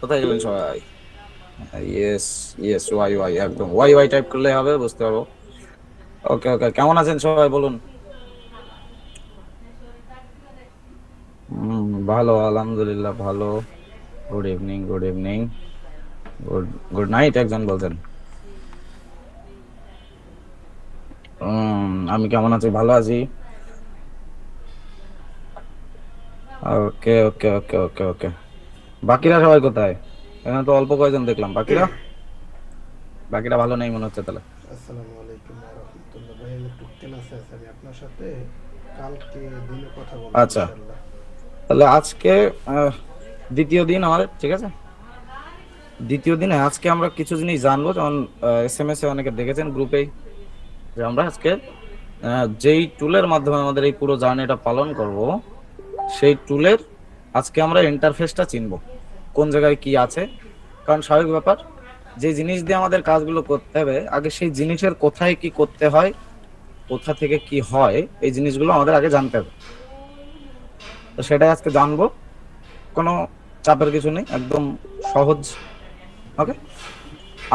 কোথায় গেলেন সবাই? ইয়েস ইয়েস, ওয়াই ওয়াই, একদম ওয়াই ওয়াই টাইপ করলে হবে, বুঝতে পারবো। ওকে ওকে, কেমন আছেন সবাই বলুন? ভালো, আলহামদুলিল্লাহ ভালো। Good evening, good evening, good good night একজন বলছেন। আমি কেমন আছি? ভালো আছি। ওকে ওকে ওকে ওকে ওকে, বাকিরা সবাই কোথায়? এখানে তো অল্প কয়জন দেখলাম। বাকিরা বাকিরা ভালো নেই মনে হচ্ছে তাহলে। আসসালামু আলাইকুম ওয়া রাহমাতুল্লাহ। ভাই আমি একটু ক্লাসে আছি, আমি আপনার সাথে কালকে দিনে কথা বলবো আচ্ছা, ইনশাল্লাহ। তাহলে আজকে আহ, দ্বিতীয় দিন আমাদের, ঠিক আছে। দ্বিতীয় দিনে আজকে আমরা কিছু জিনিস জানবো, যেমন এস এম এস এ অনেকে দেখেছেন গ্রুপে, যে আমরা আজকে যেই টুলের মাধ্যমে আমাদের এই পুরো জার্নিটা পালন করব, সেই টুলের আজকে আমরা ইন্টারফেসটা চিনবো, কোন জায়গায় কি আছে। কারণ স্বাভাবিক ব্যাপার, যে জিনিস দিয়ে আমাদের কাজগুলো করতে হবে, আগে সেই জিনিসের কোথায় কি করতে হয়, কোথা থেকে কি হয়, এই জিনিসগুলো আমাদের আগে জানতে হবে। তো সেটাই আজকে জানবো, কোনো চাপের কিছু নেই, একদম সহজ। ওকে।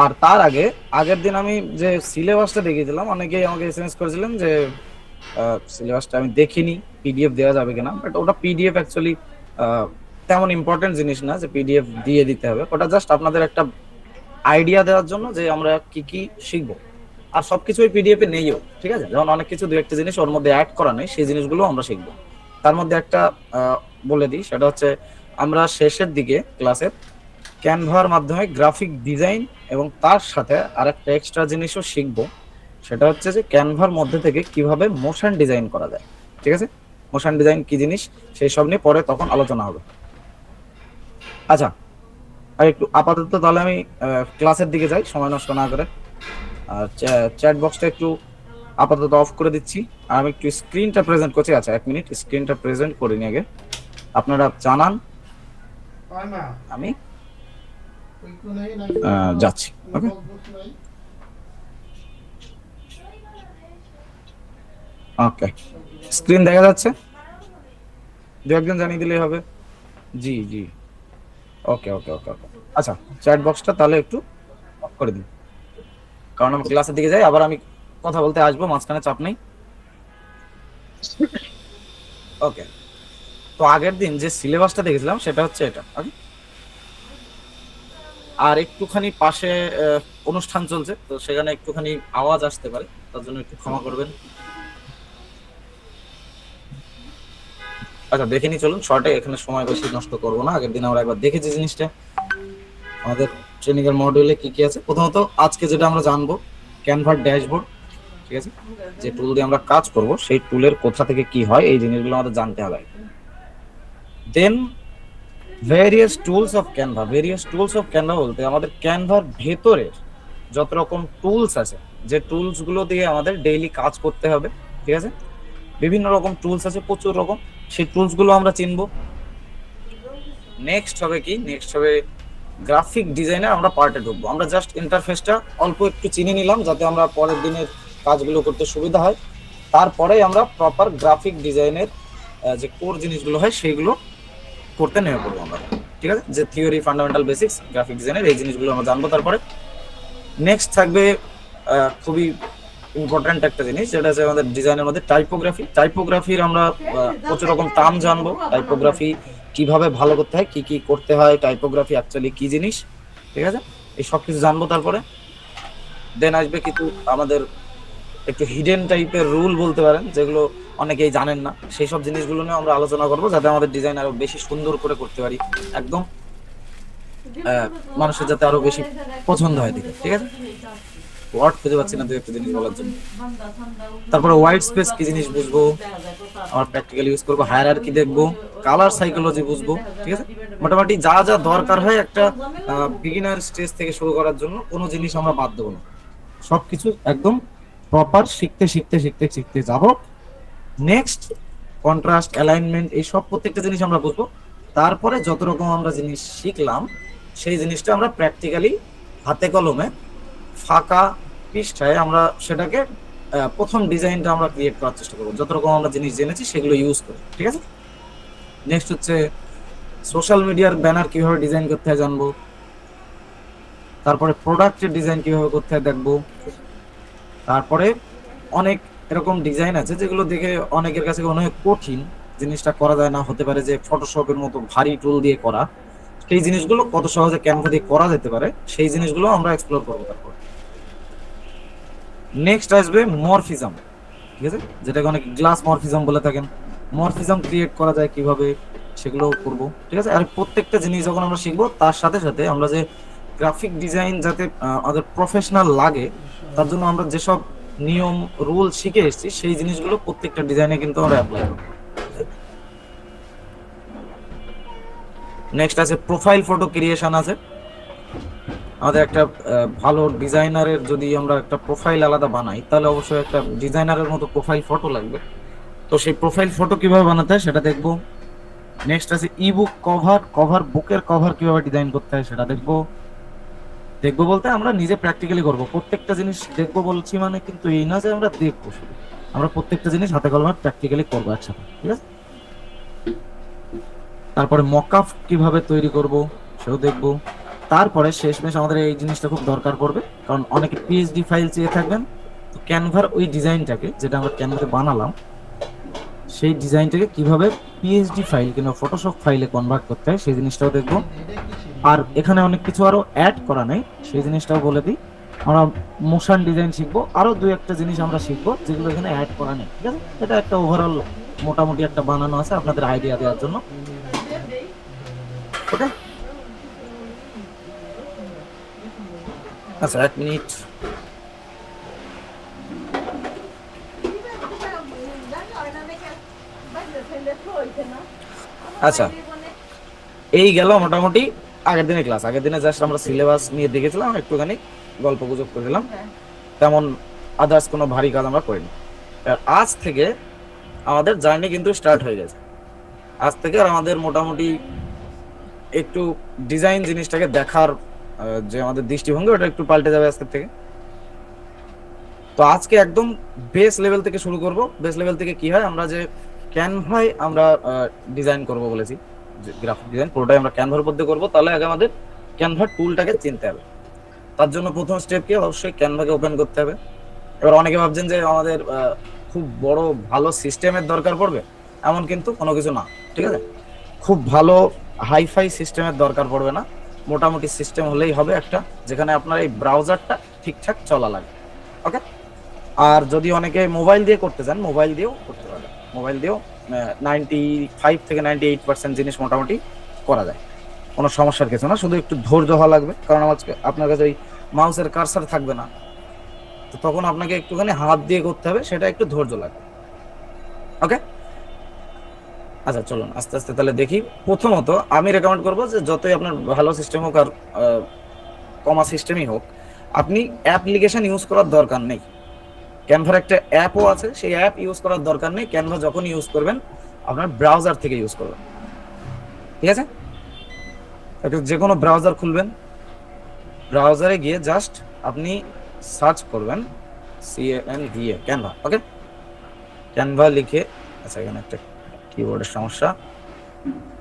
আর তার আগে, আগের দিন আমি যে সিলেবাসটা দেখিয়েছিলাম, অনেকেই আমাকে এসএমএস করেছিলেন যে সিলেবাসটা আমি দেখিনি, পিডিএফ দেওয়া যাবে কিনা। বাট ওটা পিডিএফ অ্যাকচুয়ালি তেমন ইম্পর্টেন্ট জিনিস না যে পিডিএফ দিয়ে দিতে হবে। ওটা জাস্ট আপনাদের একটা আইডিয়া দেওয়ার জন্য যে আমরা কি কি শিখবো। আর সবকিছু ওই পিডিএফ এ নেইও, ঠিক আছে। যেমন অনেক কিছু, দু একটা জিনিস ওর মধ্যে অ্যাড করা নেই, সেই জিনিসগুলো আমরা শিখবো। তার মধ্যে একটা বলে দিই, সেটা হচ্ছে আমরা শেষের দিকে ক্লাসের ক্যানভার মাধ্যমে গ্রাফিক ডিজাইন এবং তার সাথে আরেকটা এক্সট্রা জিনিসও শিখবো। সেটা হচ্ছে যে ক্যানভার মধ্যে থেকে কিভাবে মোশন ডিজাইন করা যায়, ঠিক আছে। মোশন ডিজাইন কি জিনিস, সেই সব নিয়ে পরে তখন আলোচনা হবে। আচ্ছা, আর একটু আপাতত তাহলে আমি ক্লাসের দিকে যাই সময় নষ্ট না করে। আর চ্যাট বক্সটা একটু আপাতত অফ করে দিচ্ছি। আর আমি একটু স্ক্রিনটা প্রেজেন্ট করছি। আচ্ছা, এক মিনিট, স্ক্রিনটা প্রেজেন্ট করে নিয়ে আগে আপনারা জানান, আমি যাচ্ছি। ওকে, ওকে, স্ক্রিন দেখা যাচ্ছে? দু একজন জানিয়ে দিলেই হবে। জি জি, ওকে ওকে ওকে ওকে। আচ্ছা, চ্যাট বক্সটা তাহলে একটু অফ করে দিন, কারণ আমি ক্লাসের দিকে যাই, আবার আমি কথা বলতে আসবো, মাঝখানে চাপ নেই। ওকে। তো আগের দিন যে সিলেবাসটা দেখেছিলাম সেটা হচ্ছে এটা। ওকে। আর একটুখানি পাশে আহ, অনুষ্ঠান চলছে, তো সেখানে একটুখানি আওয়াজ আসতে পারে, তার জন্য একটু ক্ষমা করবেন। আচ্ছা, দেখে নি, চলুন শর্টে, এখানে সময় বেশি নষ্ট করবো না। আগের দিন আমরা একবার দেখেছি জিনিসটা, আমাদের ট্রেনিং এর মডিউলে কি কি আছে। প্রথমত আজকে যেটা আমরা জানবো, ক্যানভার ড্যাশবোর্ড, ঠিক আছে। যে টুল দিয়ে আমরা কাজ করব, সেই টুলের কোথা থেকে কি হয়, এই জিনিসগুলো আমাদের জানতে হবে। Then various tools of Canva. Various tools of Canva বলতে আমাদের ক্যানভার ভেতরের যত রকম টুলস আছে, যে টুলস গুলো দিয়ে আমাদের ডেইলি কাজ করতে হবে, ঠিক আছে। বিভিন্ন রকম টুলস আছে, প্রচুর রকম, সেই টুলস গুলো আমরা চিনবো। নেক্সট হবে কি, নেক্সট হবে গ্রাফিক ডিজাইনের আমরা পার্টে ঢুকবো। আমরা জাস্ট ইন্টারফেসটা অল্প একটু চিনে নিলাম, যাতে আমরা পরের দিনের কাজগুলো করতে সুবিধা হয়। তারপরে আমরা প্রপার গ্রাফিক ডিজাইনের যে কোর জিনিসগুলো হয় সেইগুলো করতে নেমে পড়বো আমরা, ঠিক আছে। যে থিওরি, ফান্ডামেন্টাল বেসিক্স গ্রাফিক ডিজাইনের, এই জিনিসগুলো আমরা জানবো। তারপরে নেক্সট থাকবে খুবই ইম্পর্ট্যান্ট একটা জিনিস, যেটা হচ্ছে আমাদের ডিজাইনের মধ্যে টাইপোগ্রাফি। টাইপোগ্রাফির আমরা প্রচুর রকম টার্ম জানবো, টাইপোগ্রাফি কিভাবে ভালো করতে হয়, কি কি করতে হয়, টাইপোগ্রাফি অ্যাকচুয়ালি কি জিনিস, ঠিক আছে। এই সব কিছু জানবো। তারপরে দেন আসবে কিছু আমাদের একটু হিডেন টাইপের রুল বলতে পারেন, যেগুলো অনেকেই জানেন না, সেই সব জিনিসগুলো নিয়ে আমরা আলোচনা করবো, যাতে আমাদের ডিজাইন আরো বেশি সুন্দর করে করতে পারি, একদম আহ, মানুষের যাতে আরো বেশি পছন্দ হয় দেখে, ঠিক আছে। ওয়ার্ড খুঁজে পাচ্ছি না দু একটা জিনিস বলার জন্য। তারপরে হোয়াইট স্পেস কি জিনিস বুঝবো, আমার প্র্যাকটিক্যাল ইউজ করবো, হায়ারার্কি দেখবো, কালার সাইকোলজি বুঝবো, ঠিক আছে। মোটামুটি যা যা দরকার হয় একটা বিগিনার স্টেজ থেকে শুরু করার জন্য, কোনো জিনিস আমরা বাদ দেবো না, সবকিছু একদম প্রপার শিখতে শিখতে শিখতে শিখতে যাব। নেক্সট কন্ট্রাস্ট, অ্যালাইনমেন্ট, এই সব প্রত্যেকটা জিনিস আমরা বুঝবো। তারপরে যত রকম আমরা জিনিস শিখলাম, সেই জিনিসটা আমরা প্র্যাকটিক্যালি হাতে কলমে ফাঁকা পৃষ্ঠায় আমরা সেটাকে প্রথম ডিজাইনটা আমরা ক্রিয়েট করার চেষ্টা করবো, যত রকম আমরা জিনিস জেনেছি সেগুলো ইউজ করে, ঠিক আছে। নেক্সট হচ্ছে সোশ্যাল মিডিয়ার ব্যানার কিভাবে ডিজাইন করতে হয় জানবো, তারপরে প্রোডাক্টের ডিজাইন কিভাবে করতে হয় দেখবো, তারপরে অনেক এরকম ডিজাইন আছে যেগুলো দেখে অনেকের কাছে মনে হয় কঠিন, জিনিসটা করা যায় না, হতে পারে যে ফটোশপের মতো ভারী টুল দিয়ে করা, সেই জিনিসগুলো কত সহজে ক্যানভা দিয়ে করা যেতে পারে সেই জিনিসগুলো আমরা এক্সপ্লোর করবো। তারপর নেক্সট আসবে মরফিজম, ঠিক আছে, যেটাকে অনেক গ্লাস মরফিজম বলে থাকেন। মরফিজম ক্রিয়েট করা যায় কিভাবে সেগুলো করব, ঠিক আছে। আর প্রত্যেকটা জিনিস যখন আমরা শিখবো তার সাথে সাথে আমরা যে গ্রাফিক ডিজাইন যাতে আমাদের প্রফেশনাল লাগে তার জন্য আমরা যেসব নিয়ম রুল শিখে এসেছি সেই জিনিসগুলো প্রত্যেকটা ডিজাইনে কিন্তু আমরা অ্যাপ্লাই করবো। নেক্সট আছে প্রোফাইল ফটো ক্রিয়েশন আছে। আমাদের একটা ভালো ডিজাইনারের যদি আমরা একটা প্রোফাইল আলাদা বানাই তাহলে অবশ্যই একটা ডিজাইনারের মতো প্রোফাইল ফটো লাগবে। তো সেই প্রোফাইল ফটো কিভাবে বানাতে হয় সেটা দেখবো। নেক্সট আছে ইবুক কভার, বুকের কভার কিভাবে ডিজাইন করতে হয় সেটা দেখবো। দেখবো বলতে আমরা নিজে প্র্যাকটিক্যালি করব, প্রত্যেকটা জিনিস দেখবো বলছি মানে কিন্তু এই না যে আমরা দেখবো শুধু, আমরা প্রত্যেকটা জিনিস হাতে কলমে প্র্যাকটিক্যালি করবো একসাথে, ঠিক আছে। তারপরে মকআপ কিভাবে তৈরি করব সেও দেখবো। তারপরে শেষমেশ আমাদের এই জিনিসটা খুব দরকার পড়বে, কারণ অনেকে পিএইচডি ফাইল চেয়ে থাকবেন। তো ক্যানভার ওই ডিজাইনটাকে যেটা আমরা ক্যানভাতে বানালাম সেই ডিজাইনটাকে কিভাবে পিএইচডি ফাইল কিংবা ফটোশপ ফাইলে কনভার্ট করতে হয় সেই জিনিসটাও দেখবো। আর এখানে অনেক কিছু আরো অ্যাড করা নেই সেই জিনিসটাও বলে দিই। আমরা মোশন ডিজাইন শিখবো, আরো দুই একটা জিনিস আমরা শিখবো যেগুলো এখানে অ্যাড করা নেই, ঠিক আছে। এটা একটা ওভারঅল মোটামুটি একটা বানানো আছে আপনাদের আইডিয়া দেওয়ার জন্য, ওকে। আচ্ছা, 1 মিনিট। আচ্ছা, এই গেল মোটামুটি আগের দিনের ক্লাস। আগের দিনে জাস্ট আমরা সিলেবাস নিয়ে দেখেছিলাম, একটুখানি গল্প গুজব করেছিলাম, তেমন আদার্স কোনো ভারী কাজ আমরা করিনি। আজ থেকে আমাদের জার্নি কিন্তু স্টার্ট হয়ে গেছে। আজ থেকে আর আমাদের মোটামুটি একটু ডিজাইন জিনিসটাকে দেখার যে আমাদের দৃষ্টিভঙ্গি ওটা একটু পাল্টে যাবে আজকের থেকে। তো আজকে একদম বেস লেভেল থেকে শুরু করব। বেস লেভেল থেকে কি হয়, আমরা যে ক্যানভায় আমরা ডিজাইন করব বলেছি, যে গ্রাফিক ডিজাইন পুরোটাই আমরা ক্যানভার মধ্যে করব, তাহলে আগে আমাদের ক্যানভার টুলটাকে চিনতে হবে। তার জন্য প্রথম স্টেপ কি, অবশ্যই ক্যানভাকে ওপেন করতে হবে। এবার অনেকে ভাবছেন যে আমাদের খুব বড় ভালো সিস্টেমের দরকার পড়বে, এমন কিন্তু কোনো কিছু না, ঠিক আছে। খুব ভালো হাইফাই সিস্টেমের দরকার পড়বে না, মোটামুটি সিস্টেম হলেই হবে একটা, যেখানে আপনার এই ব্রাউজারটা ঠিকঠাক চলা লাগে, ওকে। আর যদি অনেকে মোবাইল দিয়ে করতে চান, মোবাইল দিয়েও করতে পারবেন। মোবাইল দিয়েও 95 থেকে 98% জিনিস মোটামুটি করা যায়, কোনো সমস্যার কিছু না। শুধু একটু ধৈর্য হওয়া লাগবে, কারণ আপনার কাছে ওই মাউসের কার্সার থাকবে না, তো তখন আপনাকে একটুখানি হাত দিয়ে করতে হবে, সেটা একটু ধৈর্য লাগবে, ওকে। আচ্ছা চলুন আস্তে আস্তে তাহলে দেখি। প্রথমত আমি রেকমেন্ড করবো যে যতই আপনার ভালো সিস্টেম হোক আর কমা সিস্টেমই হোক, আপনি অ্যাপ্লিকেশন ইউজ করার দরকার নেই। ক্যানভার একটা অ্যাপও আছে, সেই অ্যাপ ইউজ করার দরকার নেই। ক্যানভা যখন ইউজ করবেন আপনার ব্রাউজার থেকে ইউজ করবেন, ঠিক আছে। যে কোনো ব্রাউজার খুলবেন, ব্রাউজারে গিয়ে জাস্ট আপনি সার্চ করবেন CANVA ক্যানভা, ওকে। ক্যানভা লিখে, আচ্ছা এখানে একটা কিবোর্ডের সমস্যা,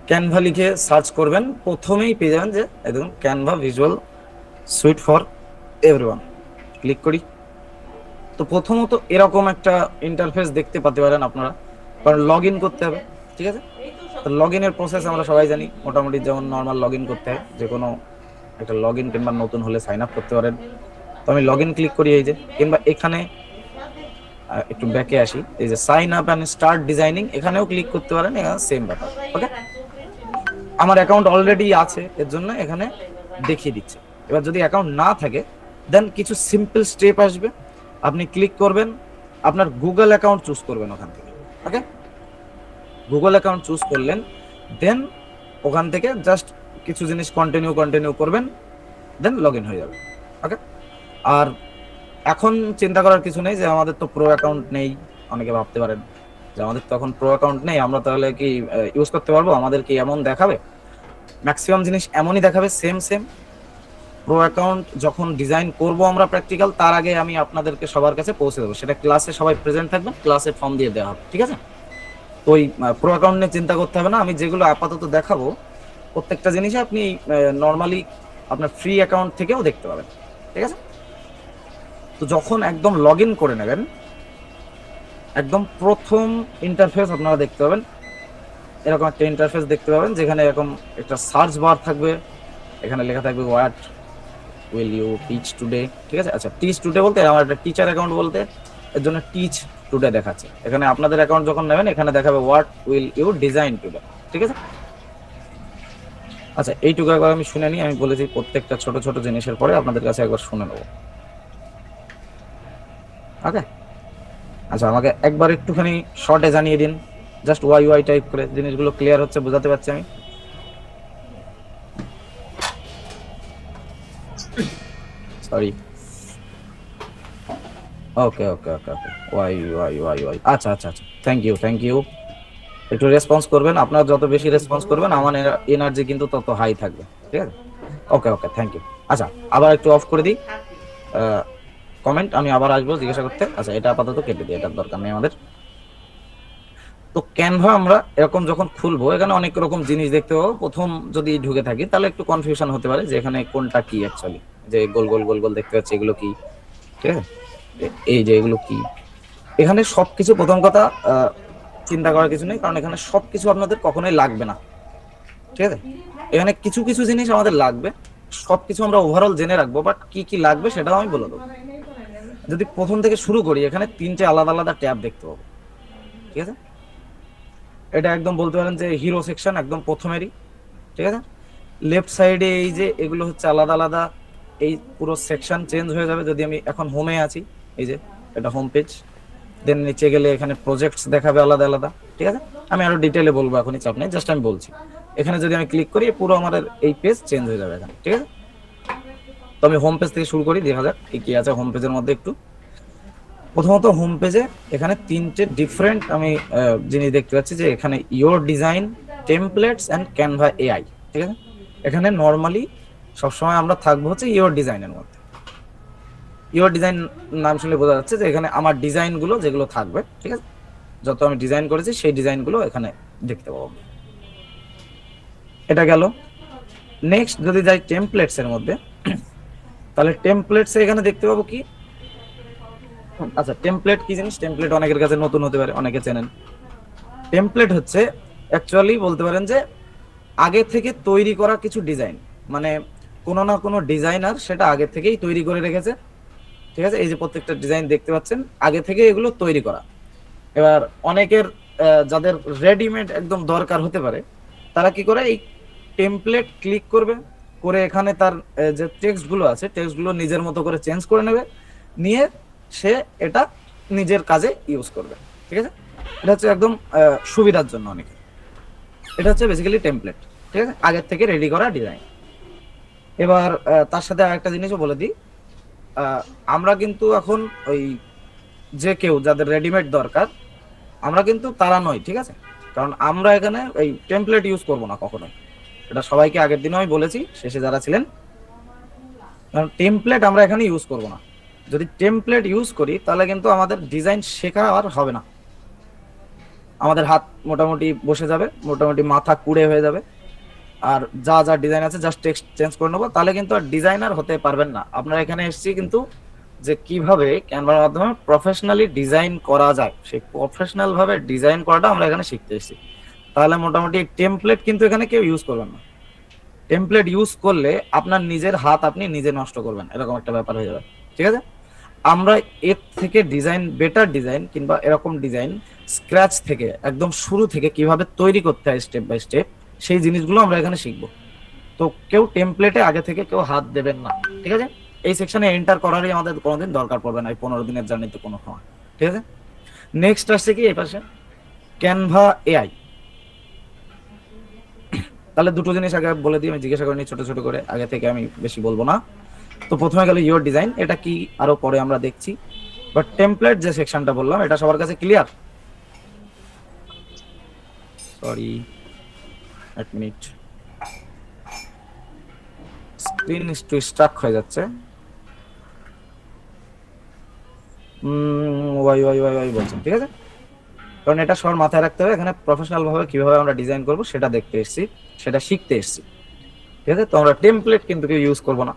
ক্যানভা লিখে সার্চ করবেন, প্রথমেই পেয়ে যাবেন যে দেখুন Canva visual sweet for everyone. Click করি, তো প্রথমত এরকম একটা ইন্টারফেস দেখতে পেতে পারেন আপনারা, কারণ লগ ইন করতে হবে, ঠিক আছে। তো লগ ইনের প্রসেস আমরা সবাই জানি, মোটামুটি যেমন নর্মাল লগ ইন করতে হয়, যে কোনো একটা লগ ইন কিংবা নতুন হলে সাইন আপ করতে পারেন। তো আমি লগ ইন ক্লিক করি, এই যে, কিংবা এখানে একটু ব্যাকে আসি, এই যে sign up and start designing, এখানেও ক্লিক করতে পারেন, এখানে সেম ব্যাপার, ওকে। আমার অ্যাকাউন্ট অলরেডি আছে, এর জন্য এখানে দেখিয়ে দিচ্ছে। এবার যদি অ্যাকাউন্ট না থাকে, দেন কিছু সিম্পল স্টেপ আসবে, আপনি ক্লিক করবেন, আপনার গুগল অ্যাকাউন্ট চুজ করবেন ওখান থেকে, ওকে। গুগল অ্যাকাউন্ট চুজ করলেন, দেন ওখান থেকে জাস্ট কিছু জিনিস কন্টিনিউ করবেন, দেন লগ ইন হয়ে যাবে, ওকে। আর এখন চিন্তা করার কিছু নেই যে আমাদের তো প্রো অ্যাকাউন্ট নেই। অনেকে ভাবতে পারেন যে আমাদের তো এখন প্রো অ্যাকাউন্ট নেই, আমরা তাহলে কি ইউজ করতে পারবো? আমাদের কি এমন দেখাবে? ম্যাক্সিমাম জিনিস এমনই দেখাবে, সেম সেম। প্রো অ্যাকাউন্ট যখন ডিজাইন করব আমরা প্র্যাকটিক্যাল, তার আগে আমি আপনাদেরকে সবার কাছে পৌঁছে দেবো, সেটা ক্লাসে সবাই প্রেজেন্ট থাকবেন, ক্লাসে ফর্ম দিয়ে দেওয়া হবে, ঠিক আছে। তো ওই প্রো অ্যাকাউন্ট নিয়ে চিন্তা করতে হবে না। আমি যেগুলো আপাতত দেখাবো প্রত্যেকটা জিনিসই আপনি নর্মালি আপনার ফ্রি অ্যাকাউন্ট থেকেও দেখতে পাবেন, ঠিক আছে? তো যখন একদম লগ ইন করে নেবেন, একদম প্রথম ইন্টারফেস আপনারা দেখতে পাবেন, এরকম একটা ইন্টারফেস দেখতে পাবেন যেখানে এরকম একটা সার্চ বার থাকবে, এখানে লেখা থাকবে what will you teach today, ঠিক আছে? আচ্ছা, টিচ টুডে বলতে আমার একটা টিচার অ্যাকাউন্ট বলতে এর জন্য টিচ টুডে দেখাচ্ছে। এখানে আপনাদের অ্যাকাউন্ট যখন নেবেন এখানে দেখাবে what will you design today, ঠিক আছে? আচ্ছা, এইটুকু একবার আমি শুনে নিই, আমি বলেছি প্রত্যেকটা ছোট ছোট জিনিসের পরে আপনাদের কাছে একবার শুনে নেবো, ওকে? আচ্ছা, আমাকে একবার একটুখানি শর্টে জানিয়ে দিন, জাস্ট ওয়াই ওয়াই টাইপ করে, জিনিসগুলো ক্লিয়ার হচ্ছে, বোঝাতে পারছি আমি? সরি, ওকে okay okay okay, Y Y Y Y, আচ্ছা আচ্ছা আচ্ছা, থ্যাংক ইউ থ্যাংক ইউ। একটু রেসপন্স করবেন, আপনারা যত বেশি রেসপন্স করবেন আমার এনার্জি কিন্তু তত হাই থাকবে, ঠিক আছে? ওকে ওকে, থ্যাংক ইউ। আচ্ছা, আবার একটু অফ করে দিই কমেন্ট, আমি আবার আসবো জিজ্ঞাসা করতে। আচ্ছা, এটা আপাতত কেটে দিই, এটার দরকার নেই আমাদের। তো ক্যানভা আমরা এরকম যখন খুলবো, এখানে অনেক রকম জিনিস দেখতে পাবো। প্রথম যদি ঢুকে থাকি তাহলে একটু কনফিউশন হতে পারে যে এখানে কোনটা কি অ্যাকচুয়ালি, যে গোল গোল গোল গোল দেখতে পাচ্ছি এগুলো কি, ঠিক আছে? এই যে এগুলো কি, এখানে সবকিছু, প্রথম কথা চিন্তা করার কিছু নেই, কারণ এখানে সবকিছু আপনাদের কখনোই লাগবে না, ঠিক আছে? এখানে কিছু কিছু জিনিস আমাদের লাগবে, সবকিছু আমরা ওভারঅল জেনে রাখবো, বাট কি কি লাগবে সেটাও আমি বলে দেবো। যদি প্রথম থেকে শুরু করি, এখানে 3টে আলাদা আলাদা ট্যাব দেখতে পাবো, ঠিক আছে? এটা একদম বলতে পারেন যে হিরো সেকশন, একদম প্রথমেরই, ঠিক আছে? লেফট সাইডে এই যে এগুলো হচ্ছে আলাদা আলাদা, এই পুরো সেকশন চেঞ্জ হয়ে যাবে যদি আমি এখন হোমে আছি, এই যে এটা হোম পেজ। দেন নিচে গেলে এখানে প্রজেক্টস দেখাবে আলাদা আলাদা, ঠিক আছে? আমি আরো ডিটেলে বলবো, এখনই চাপ নেই, জাস্ট আমি বলছি। এখানে যদি আমি ক্লিক করি পুরো আমাদের এই পেজ চেঞ্জ হয়ে যাবে এখানে, ঠিক আছে? তো আমি হোম পেজ থেকে শুরু করি, দেখা যাক কি কি আছে হোম পেজের মধ্যে। একটু প্রথমত হোম পেজে এখানে 3টে ডিফারেন্ট আমি জিনিস দেখতে পাচ্ছি, যে এখানে your design, templates and Canva AI, ঠিক আছে? এখানে নর্মালি সবসময় আমরা থাকবো হচ্ছে ইওর ডিজাইনের মধ্যে। ইওর ডিজাইন নাম শুনলে বোঝা যাচ্ছে যে এখানে আমার ডিজাইন গুলো যেগুলো থাকবে, ঠিক আছে? যত আমি ডিজাইন করেছি সেই ডিজাইন গুলো এখানে দেখতে পাবো। এটা গেল। নেক্সট যদি যাই টেমপ্লেটস এর মধ্যে, তাহলে টেমপ্লেটস এখানে দেখতে পাবো কি, আচ্ছা টেমপ্লেট কি জিনিস? টেমপ্লেট অনেকের কাছে নতুন হতে পারে, অনেকে চেনেন। টেমপ্লেট হচ্ছে অ্যাকচুয়ালি বলতে পারেন যে আগে থেকে তৈরি করা কিছু ডিজাইন, মানে কোনো না কোনো ডিজাইনার সেটা আগে থেকেই তৈরি করে রেখেছে, ঠিক আছে? এই যে প্রত্যেকটা ডিজাইন দেখতে পাচ্ছেন, আগে থেকে এগুলো তৈরি করা। এবার অনেকের যাদের রেডিমেড একদম দরকার হতে পারে, তারা কি করে, এই টেমপ্লেট ক্লিক করবে, করে এখানে তার যে টেক্সট গুলো আছে টেক্সট গুলো নিজের মতো করে চেঞ্জ করে নেবে, নিয়ে সে এটা নিজের কাজে ইউজ করবে, ঠিক আছে? এটা হচ্ছে একদম সুবিধার জন্য অনেকে। এটা হচ্ছে বেসিক্যালি টেমপ্লেট, ঠিক আছে? আগের থেকে রেডি করা ডিজাইন। এবার তার সাথে আরেকটা জিনিসও বলে দিই, আমরা কিন্তু এখন ওই যে কেউ যাদের রেডিমেড দরকার, আমরা কিন্তু তারা নই, ঠিক আছে? কারণ আমরা এখানে এই টেমপ্লেট ইউজ করব না কখনোই, এটা সবাইকে আগের দিনও আমি বলেছি, শেষে যারা ছিলেন। কারণ টেমপ্লেট আমরা এখানে ইউজ করব না। যদি টেমপ্লেট ইউজ করি তাহলে কিন্তু আমাদের ডিজাইন শেখা আর হবে না, আমাদের হাত মোটামুটি বসে যাবে, মোটামুটি মাথা কুড়ে হয়ে যাবে, আর যা যা ডিজাইন আছে জাস্ট টেক্সট চেঞ্জ করে নেবো, তাহলে কিন্তু আর ডিজাইনার হতে পারবেন না। আপনারা এখানে এসেছি কিন্তু যে কিভাবে ক্যানভার মাধ্যমে প্রফেশনালি ডিজাইন করা যায়, সেই প্রফেশনাল ভাবে ডিজাইন করাটা আমরা এখানে শিখতে এসেছি। তাহলে মোটামুটি টেমপ্লেট কিন্তু এখানে কেউ ইউজ করবেন না। টেমপ্লেট ইউজ করলে আপনার নিজের হাত আপনি নিজে নষ্ট করবেন, এরকম একটা ব্যাপার হয়ে যাবে, ঠিক আছে? আমরা এর থেকে ডিজাইন, বেটার ডিজাইন কিংবা এরকম ডিজাইন স্ক্র্যাচ থেকে একদম শুরু থেকে কিভাবে তৈরি করতে হয় স্টেপ বাই স্টেপ, সেই জিনিসগুলো আমরা এখানে শিখবো। তো কেউ টেমপ্লেটে আগে থেকে কেউ হাত দেবেন না, ঠিক আছে? এই সেকশনে এন্টার করারই আমাদের কোনোদিন দরকার পড়বে না এই 15 দিনের জার্নিতে কোনো সময়, ঠিক আছে? নেক্সট আসছে কি এই পাশে ক্যানভা এআই। তাহলে দুটো জিনিস আগে বলে দিই, আমি জিজ্ঞাসা করিনি ছোট ছোট করে, আগে থেকে আমি বেশি বলবো না। তো প্রথমে গেল ইওর ডিজাইন, এটা কি আরো পরে আমরা দেখছি, বাট টেমপ্লেট যে সেকশনটা বললাম এটা সবার কাছে ক্লিয়ার? সরি, এক মিনিট, স্ক্রিন একটু স্ট্রাক হয়ে যাচ্ছে। ওয়াই ওয়াই ওয়াই ওয়াই বলছেন, ঠিক আছে? কারণ এটা সবার মাথায় রাখতে হবে, এখানে প্রফেশনাল ভাবে কিভাবে আমরা ডিজাইন করব সেটা দেখতে এসেছি, সেটা শিখতে এসেছি, ঠিক আছে? তো আমরা টেমপ্লেট কিন্তু কেউ ইউজ করব না।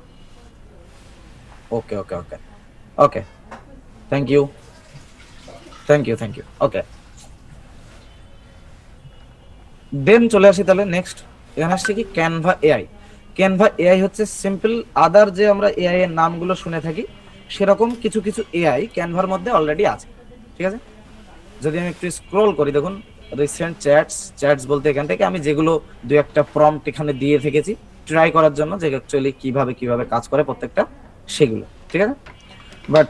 Okay okay okay okay, thank you thank you thank you. Okay, then চলে আসি তাহলে নেক্সট। এখানে আসছে কি ক্যানভা এআই। ক্যানভা এআই হচ্ছে সিম্পল আদার যে আমরা এআই এর নামগুলো শুনে থাকি সেরকম কিছু কিছু এআই ক্যানভার মধ্যে অলরেডি আছে, ঠিক আছে? যদি আমি একটু স্ক্রল করি, দেখুন রিসেন্ট চ্যাটস বলতে এখান থেকে আমি যেগুলো দু একটা প্রম্পট এখানে দিয়ে থেকেছি ট্রাই করার জন্য যে অ্যাকচুয়ালি কিভাবে কিভাবে কাজ করে প্রত্যেকটা, সেগুলো, ঠিক আছে? বাট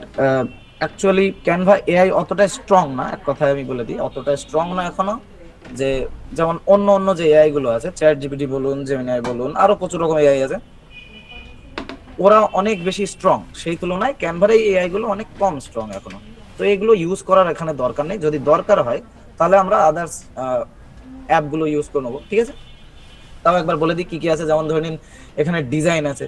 অ্যাকচুয়ালি ক্যানভা এআই অতটা স্ট্রং না, এক কথায় আমি বলে দিই, অতটা স্ট্রং না এখনো। যে যেমন অন্য অন্য যে এআই গুলো আছে, চ্যাট জিপিটি বলুন, জেমিনাই বলুন, আরো প্রচুর রকম এআই আছে, ওরা অনেক বেশি স্ট্রং, সেই তুলনায় ক্যানভার এই এআই গুলো অনেক কম স্ট্রং এখনো। তো এগুলো ইউজ করার এখানে দরকার নেই, যদি দরকার হয় তাহলে আমরা আদার্স অ্যাপ গুলো ইউজ করে নেবো, ঠিক আছে? তাও একবার বলে দিই কি কি আছে। যেমন ধরে নিন এখানে ডিজাইন আছে,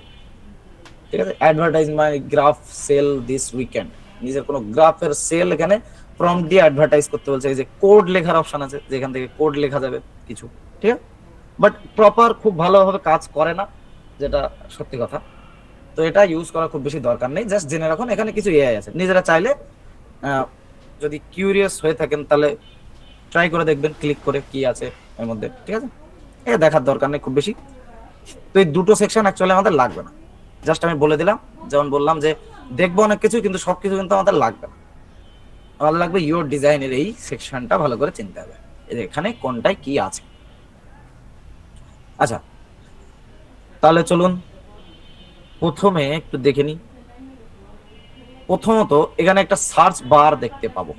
ঠিক আছে? Advertise my craft sale this weekend, নিজের কোনো গ্রাফের সেল এখানে প্রম্পট দিয়ে অ্যাডভার্টাইজ করতে বলছে। এই যে কোড লেখার অপশন আছে, যেখান থেকে কোড লেখা যাবে কিছু, ঠিক আছে? বাট প্রপার খুব ভালোভাবে কাজ করে না, যেটা সত্যি কথা। তো এটা ইউজ করা খুব বেশি দরকার নেই, জাস্ট জেনে রাখুন এখানে কিছু এআই আছে। নিজেরা চাইলে যদি কিউরিয়াস হয়ে থাকেন তাহলে ট্রাই করে দেখবেন, ক্লিক করে কি আছে এর মধ্যে, ঠিক আছে? এ দেখার দরকার নেই খুব বেশি। তো এই দুটো সেকশন অ্যাকচুয়ালি আমাদের লাগবে না, জাস্ট আমি বলে দিলাম। যেমন বললাম যে দেখবো অনেক কিছু, কিন্তু সবকিছু কিন্তু আমাদের লাগবে না। ভালো লাগবে ইউর ডিজাইনের এই সেকশনটা ভালো করে চিনতে হবে, এখানে কোনটায় কি আছে। আচ্ছা, তাহলে চলুন প্রথমে একটু দেখে নিই। প্রথমত এখানে একটা সার্চ বার দেখতে পাবো।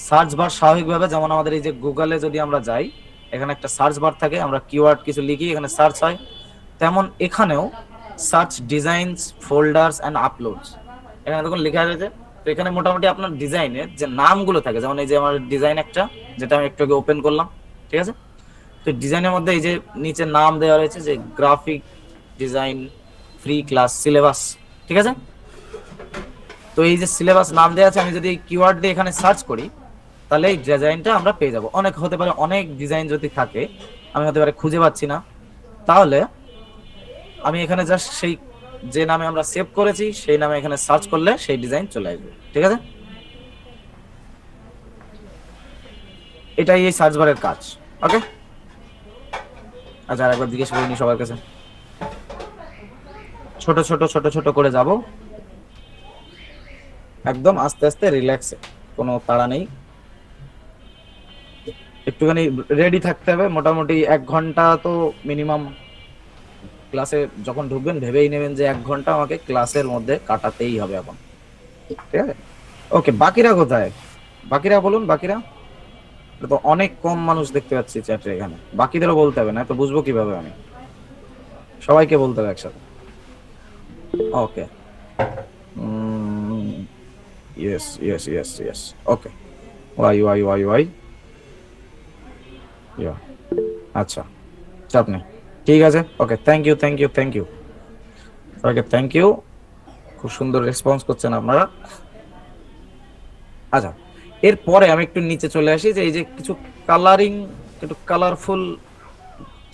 সার্চ বার স্বাভাবিকভাবে যেমন আমাদের এই যে গুগলে যদি আমরা যাই, এখানে একটা সার্চ বার থাকে, আমরা কিওয়ার্ড কিছু লিখি, এখানে সার্চ হয়, তেমন এখানেও search designs folders and uploads, এখানে দেখুন লেখা রয়েছে। তো এখানে মোটামুটি আপনার ডিজাইনের যে নামগুলো থাকে, যেমন এই যে আমার ডিজাইন একটা, যেটা আমি একটু আগে ওপেন করলাম, ঠিক আছে? তো ডিজাইনের মধ্যে এই যে নিচে নাম দেওয়া রয়েছে যে graphic design free class syllabus, ঠিক আছে? তো এই যে সিলেবাস নাম দেওয়া আছে, আমি যদি কিওয়ার্ড দিয়ে এখানে সার্চ করি তাহলে এই ডিজাইনটা আমরা পেয়ে যাব। অনেক হতে পারে অনেক ডিজাইন যদি থাকে, আমি হতে পারে খুঁজে পাচ্ছি না, তাহলে আমি এখানে জাস্ট সেই যে নামে আমরা সেভ করেছি সেই নামে এখানে সার্চ করলে সেই ডিজাইন চলে আসবে, ঠিক আছে? এটাই এই সার্চ বারের কাজ। ওকে, আচ্ছা আরেকবার জিজ্ঞেস করিনি সবার কাছে, ছোট ছোট ছোট ছোট করে যাব, একদম আস্তে আস্তে রিল্যাক্সে, কোনো তাড়া নেই। একটুখানি রেডি থাকতে হবে, মোটামুটি 1 ঘন্টা তো মিনিমাম ক্লাসে যখন ঢুকবেন ভেবেই নেবেন যে 1 ঘন্টা আমাকে ক্লাসের মধ্যে কাটাতেই হবে এখন, ঠিক আছে? ওকে, বাকিরা কোথায়? বাকিরা বলুন, বাকিরা তো অনেক কম মানুষ দেখতে পাচ্ছি চ্যাটে, এখানে বাকিদেরও বলতে হবে না, তো বুঝবো কিভাবে আমি? সবাইকে বলতে হবে একসাথে। Okay, yes yes yes yes, okay, Y Y Y Y, yeah, আচ্ছা, চাপ নেই, ঠিক আছে। Okay, thank you thank you thank you সবাইকে, থ্যাংক ইউ, খুব সুন্দর রেসপন্স করছেন আপনারা। আচ্ছা, এরপরে আমি একটু নিচে চলে আসি, যে এই যে কিছু কালারিং, একটু কালারফুল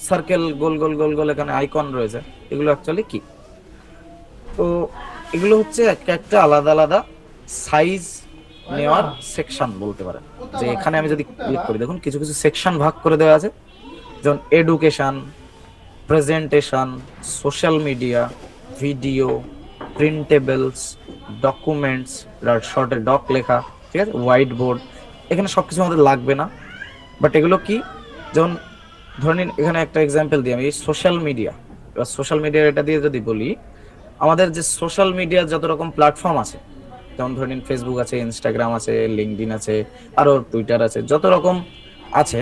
সার্কেল, গোল গোল গোল গোল এখানে আইকন রয়েছে, এগুলো অ্যাকচুয়ালি কি? তো এগুলো হচ্ছে একটা আলাদা আলাদা সাইজ নেওয়ার সেকশন বলতে পারেন। যে এখানে আমি যদি ক্লিক করি, দেখুন কিছু কিছু সেকশন ভাগ করে দেওয়া আছে, যেমন education, presentation, social media, video, printables, documents, শর্টে ডক লেখা, ঠিক আছে? হোয়াইট বোর্ড, এখানে সবকিছু আমাদের লাগবে না, বাট এগুলো কি? যেমন ধরে নিন এখানে একটা এক্সাম্পল দিই আমি, সোশ্যাল মিডিয়া। এবার সোশ্যাল মিডিয়া এটা দিয়ে যদি বলি, আমাদের যে সোশ্যাল মিডিয়ার যত রকম প্ল্যাটফর্ম আছে, যেমন ধরে নিন ফেসবুক আছে, ইনস্টাগ্রাম আছে, লিঙ্কডইন আছে, আরো টুইটার আছে, যত রকম আছে,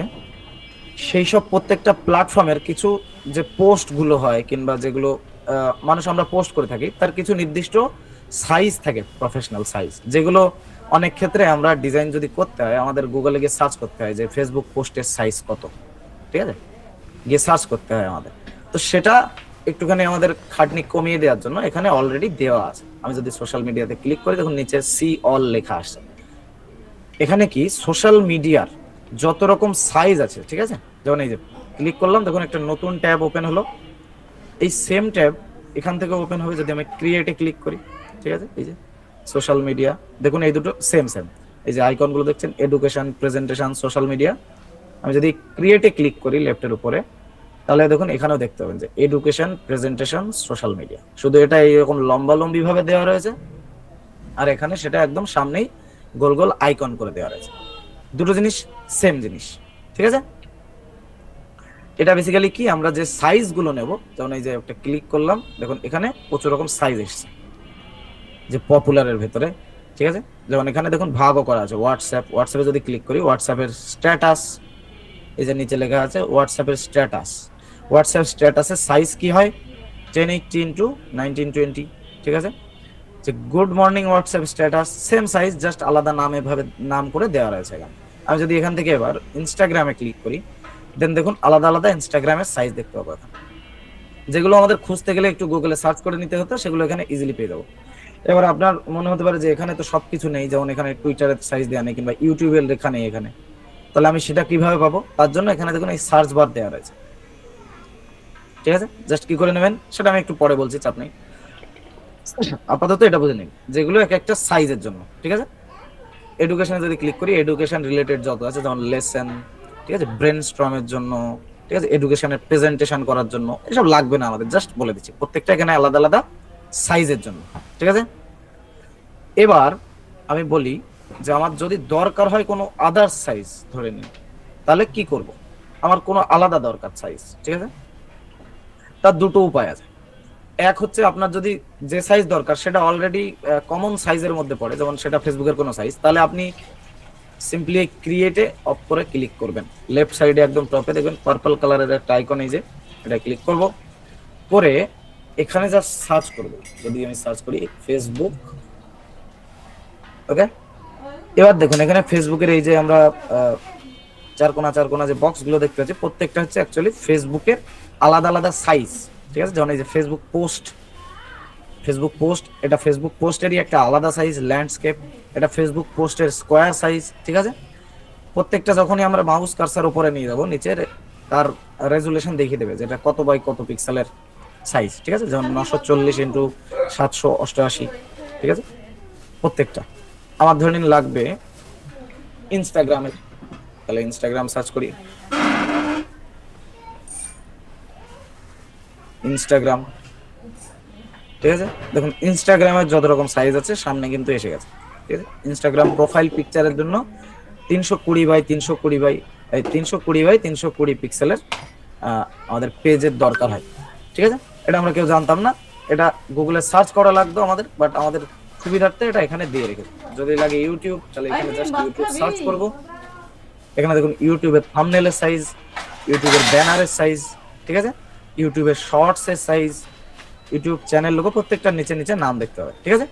সেই সব প্রত্যেকটা প্ল্যাটফর্মের কিছু যে পোস্ট গুলো হয়, কিংবা যেগুলো মানুষ আমরা পোস্ট করে থাকি, তার কিছু নির্দিষ্ট সাইজ থাকে, প্রফেশনাল সাইজ, যেগুলো অনেক ক্ষেত্রে আমরা ডিজাইন যদি করতে হয় আমাদের গুগলে গিয়ে সার্চ করতে হয় যে ফেসবুক পোস্টের সাইজ কত, ঠিক আছে? গিয়ে সার্চ করতে হয় আমাদের। তো সেটা একটুখানি আমাদের খাটনি কমিয়ে দেওয়ার জন্য এখানে অলরেডি দেওয়া আছে। আমি যদি সোশ্যাল মিডিয়াতে ক্লিক করি, দেখুন নিচে সি অল লেখা আসছে, এখানে কি সোশ্যাল মিডিয়ার যত রকম সাইজ আছে, ঠিক আছে, যেমন এই যে ক্লিক করলাম, দেখুন একটা নতুন ট্যাব ওপেন হলো। এই সেম ট্যাব এখান থেকে ওপেন হবে যদি আমি ক্রিয়েটে ক্লিক করি, ঠিক আছে, এই যে সোশ্যাল মিডিয়া, দেখুন এই দুটো সেম সেম, এই যে আইকনগুলো দেখছেন, এডুকেশন, প্রেজেন্টেশন, সোশ্যাল মিডিয়া। আমি যদি ক্রিয়েটে ক্লিক করি লেফটের উপরে, তাহলে দেখুন এখানেও দেখতে পাবেন যে এডুকেশন, প্রেজেন্টেশন, সোশ্যাল মিডিয়া, শুধু এটা এইরকম লম্বালম্বি ভাবে দেওয়া রয়েছে, আর এখানে সেটা একদম সামনেই গোল গোল আইকন করে দেওয়া রয়েছে। দুটো জিনিস সেম জিনিস, ঠিক আছে। এটা বেসিক্যালি কি, আমরা যে সাইজ গুলো নেব, যেমন এই যে একটা ক্লিক করলাম, দেখুন এখানে প্রচুর রকম সাইজ এসেছে যে পপুলারের ভেতরে, ঠিক আছে। যেমন এখানে দেখুন ভাগও করা আছে, হোয়াটসঅ্যাপে যদি ক্লিক করি, হোয়াটসঅ্যাপের স্ট্যাটাস, এই যে নিচে লেখা আছে হোয়াটসঅ্যাপের স্ট্যাটাস, হোয়াটসঅ্যাপ স্ট্যাটাসের সাইজ কি হয় 1080 ইন্টু 1920, ঠিক আছে। যে good morning WhatsApp status same size, just আলাদা নামে ভাবে নাম করে দেওয়া রয়েছে এখানে। আমি যদি এখান থেকে এবার ইনস্টাগ্রামে ক্লিক করি, দেন দেখুন আলাদা আলাদা ইনস্টাগ্রামের সাইজ দেখতে পাবো এখানে, যেগুলো আমাদের খুঁজতে গেলে একটু গুগলে সার্চ করে নিতে হতো, সেগুলো এখানে ইজিলি পেয়ে যাবো। এবার আপনার মনে হতে পারে যে এখানে তো সবকিছু নেই, যেমন এখানে টুইটারের সাইজ দেওয়া নেই কিংবা ইউটিউবের লেখা নেই এখানে, তাহলে আমি সেটা কিভাবে পাবো? তার জন্য এখানে দেখুন এই সার্চ বার দেওয়া রয়েছে, ঠিক আছে। জাস্ট কি করে নেবেন সেটা আমি একটু পরে বলছি, চাপ নেই, আপাতত এটা বুঝে নিন, যেগুলো এক একটা সাইজের জন্য, ঠিক আছে। এডুকেশনে যদি ক্লিক করি, এডুকেশন রিলেটেড যত আছে, যেমন লেসন, ঠিক আছে, ব্রেন স্ট্রমের জন্য, ঠিক আছে, এডুকেশনের প্রেজেন্টেশন করার জন্য, এসব লাগবে না আমাদের, জাস্ট বলে দিচ্ছি প্রত্যেকটা এখানে আলাদা আলাদা সাইজের জন্য, ঠিক আছে। এবার আমি বলি যে আমার যদি দরকার হয় কোনো আদার সাইজ ধরে নিন, তাহলে কি করব? আমার কোনো আলাদা দরকার সাইজ, ঠিক আছে। তার দুটো উপায় আছে। এক হচ্ছে আপনার যদি যে সাইজ দরকার সেটা অলরেডি কমন সাইজের মধ্যে পড়ে, যেমন সেটা ফেসবুকের কোনো সাইজ, তাহলে আপনি সিম্পলি ক্রিয়েটে অফ করে ক্লিক করবেন, লেফট সাইডে একদম টপে দেখবেন পার্পল কালারের একটা আইকন, এই যে এটা ক্লিক করব, করে এখানে যা সার্চ করব, যদি আমি সার্চ করি ফেসবুক, ওকে। এবার দেখুন এখানে ফেসবুকের এই যে আমরা চার কোনা যে বক্স গুলো দেখতে পাচ্ছি, প্রত্যেকটা হচ্ছে অ্যাকচুয়ালি ফেসবুকের আলাদা আলাদা সাইজ, ঠিক আছে। যেমন এই যে ফেসবুক পোস্ট, এটা ফেসবুক পোস্টেরই একটা আলাদা সাইজ, ল্যান্ডস্কেপ, এটা ফেসবুক পোস্টের স্কোয়ার সাইজ, ঠিক আছে। প্রত্যেকটা যখনই আমরা মাউস কার্সার উপরে নিয়ে যাবো, নিচের তার রেজুলেশন দেখিয়ে দেবে যেটা কত বাই কত পিক্সেলের সাইজ, ঠিক আছে। যেমন 940 ইন্টু 788, ঠিক আছে। প্রত্যেকটা আমার ধরে নিন লাগবে ইনস্টাগ্রামের, তাহলে ইনস্টাগ্রাম সার্চ করি, ইনস্টাগ্রাম, ঠিক আছে। দেখুন ইনস্টাগ্রামের যত রকম সাইজ আছে সামনে কিন্তু এসে গেছে, ঠিক আছে। ইনস্টাগ্রাম প্রোফাইল পিকচারের জন্য 320 বাই 320 পিক্সেলের আমাদের পেজের দরকার হয়, ঠিক আছে। এটা আমরা কেউ জানতাম না, এটা গুগলে সার্চ করা লাগতো আমাদের, বাট আমাদের সুবিধার্থে এটা এখানে দিয়ে রেখেছে। যদি লাগে ইউটিউব, তাহলে এখানে জাস্ট ইউটিউব সার্চ করব, এখানে দেখুন ইউটিউবের থাম্বনেলের সাইজ, ইউটিউবের ব্যানারের সাইজ, ঠিক আছে, ইউটিউবের শর্টস এর সাইজ, ইউটিউব চ্যানেল লোগো, প্রত্যেকটা নিচে নিচে নাম দেখতে হবে, ঠিক আছে।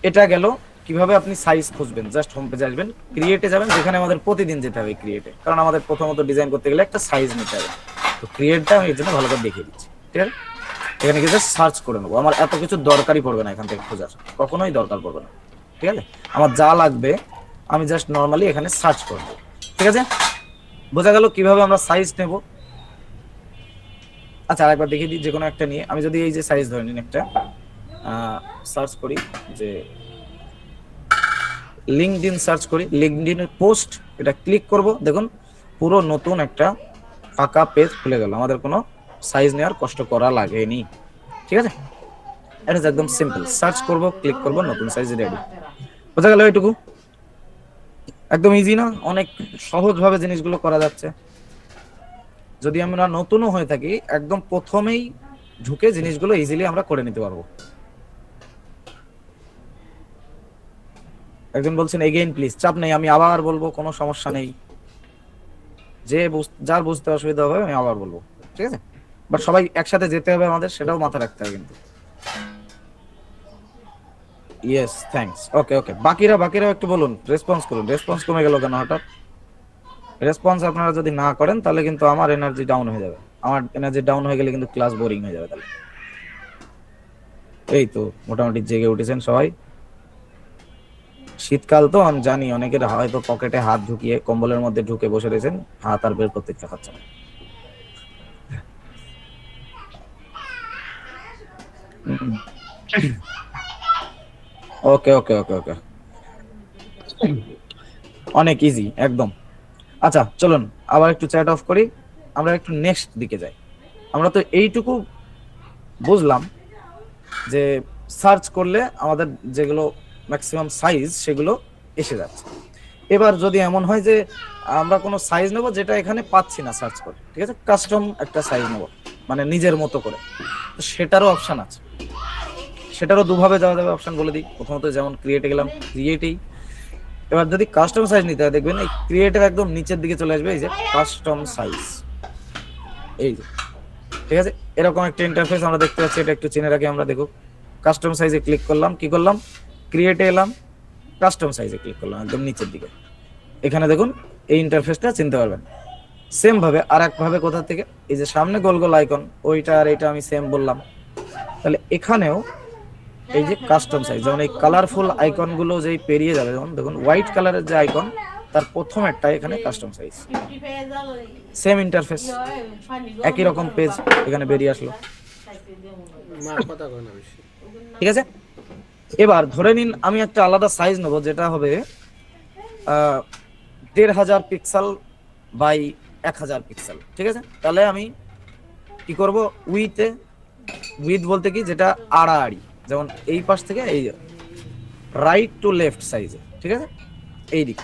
এটা গেল কিভাবে আপনি সাইজ খুঁজবেন, জাস্ট হোম পেজে আসবেন, ক্রিয়েটে যাবেন, যেখানে আমাদের প্রতিদিন যেতে হবে ক্রিয়েটে, কারণ আমাদের প্রথমত ডিজাইন করতে গেলে একটা সাইজ নিতে হবে। তো ক্রিয়েটটা আমি এর জন্য ভালো করে দেখিয়ে দিচ্ছি, ঠিক আছে। এখানে গিয়ে জাস্ট সার্চ করে নেবো, আমার এত কিছু দরকারই পড়বে না এখান থেকে খোঁজার, কখনোই দরকার পড়বে না, ঠিক আছে। আমার যা লাগবে আমি জাস্ট নর্মালি এখানে সার্চ করবো, ঠিক আছে। বোঝা গেল কিভাবে আমরা সাইজ নেব। আচ্ছা আরেকবার দেখিয়ে দিই, যে কোনো একটা নিয়ে আমি যদি এই যে সাইজ ধরে নিন, একটা সার্চ করি, যে লিঙ্কডইন সার্চ করি, লিঙ্কডইনের পোস্ট, এটা ক্লিক করব, দেখুন পুরো নতুন একটা ফাঁকা পেজ খুলে গেল, আমাদের কোনো সাইজ নেওয়ার কষ্ট করা লাগেনি, ঠিক আছে। এটা একদম সিম্পল, সার্চ করব, ক্লিক করব, নতুন সাইজ রেডি। বোঝা গেল এইটুকু? একদম ইজি না? অনেক সহজ ভাবে জিনিসগুলো করা যাচ্ছে। যদি আমরা নতুনও হয়ে থাকি, একদম প্রথমেই ঢুকে জিনিসগুলো ইজিলি আমরা করে নিতে পারবো। একজন বলছেন এগেইন প্লিজ, চাপ নেই, আমি আবার বলবো, কোনো সমস্যা নেই, যার বুঝতে অসুবিধা হবে আমি আবার বলবো, ঠিক আছে। বাট সবাই একসাথে যেতে হবে আমাদের, সেটাও মাথায় রাখতে হবে কিন্তু। ইয়েস, থ্যাঙ্কস, ওকে ওকে। বাকিরাও একটু বলুন, রেসপন্স করুন। রেসপন্স কমে গেল কেন হঠাৎ? রেসপন্স আপনারা যদি না করেন তাহলে কিন্তু আমার এনার্জি ডাউন হয়ে যাবে, আমার এনার্জি ডাউন হয়ে গেলে কিন্তু ক্লাস বোরিং হয়ে যাবে তাহলে। এই তো মোটামুটি জেগে উঠেছেন সবাই। শীতকাল তো আমি জানি অনেকের হয়তো পকেটে হাত ঢুকিয়ে কম্বলের মধ্যে ঢুকে বসে রয়েছেন, হাত আর বের করতে ইচ্ছা করছে না। ওকে ওকে ওকে ওকে, অনেক ইজি একদম। আচ্ছা চলুন আবার একটু চ্যাট অফ করি, আমরা একটু নেক্সট দিকে যাই। আমরা তো এইটুকু বুঝলাম যে সার্চ করলে আমাদের যেগুলো ম্যাক্সিমাম সাইজ সেগুলো এসে যাচ্ছে। এবার যদি এমন হয় যে আমরা কোনো সাইজ নেব যেটা এখানে পাচ্ছি না সার্চ করে, ঠিক আছে, কাস্টম একটা সাইজ নেব মানে নিজের মতো করে, তো সেটারও অপশন আছে। সেটারও দুভাবে যাওয়া যাবে, অপশন বলে দিই। প্রথমত যেমন ক্রিয়েটে গেলাম, ক্রিয়েটেই এবার যদি কাস্টম সাইজ নিতে হয় দেখবেন এই ক্রিয়েটের একদম নিচের দিকে চলে আসবে এই যে কাস্টম সাইজ, এই যে, ঠিক আছে, এরকম একটা ইন্টারফেস আমরা দেখতে পাচ্ছি। এটা একটু চিনে রাখি আমরা, দেখো কাস্টম সাইজে ক্লিক করলাম, কি করলাম, ক্রিয়েটে এলাম, কাস্টম সাইজে ক্লিক করলাম একদম নিচের দিকে। এখানে দেখুন এই ইন্টারফেসটা চিনতে পারবেন। সেম ভাবে আর এক ভাবে কোথা থেকে, এই যে সামনে গোল গোল আইকন, ওইটা আর এটা আমি সেম বললাম, তাহলে এখানেও এই যে কাস্টম সাইজ, যেমন এই কালারফুল আইকন গুলো যেই পেরিয়ে যাবে, যেমন দেখুন হোয়াইট কালারের যে আইকন তার প্রথম একটা এখানে কাস্টম সাইজ, সেম ইন্টারফেস, একই রকম পেজ এখানে বেরিয়ে আসলো, ঠিক আছে। এবার ধরে নিন আমি একটা আলাদা সাইজ নেবো যেটা হবে 1500 পিক্সেল বাই 1000 পিক্সেল, ঠিক আছে। তাহলে আমি কি করব, উইথ বলতে কি যেটা আড়াআড়ি, যেমন এই পাশ থেকে এই রাইট টু লেফট সাইজে, ঠিক আছে, এই দিক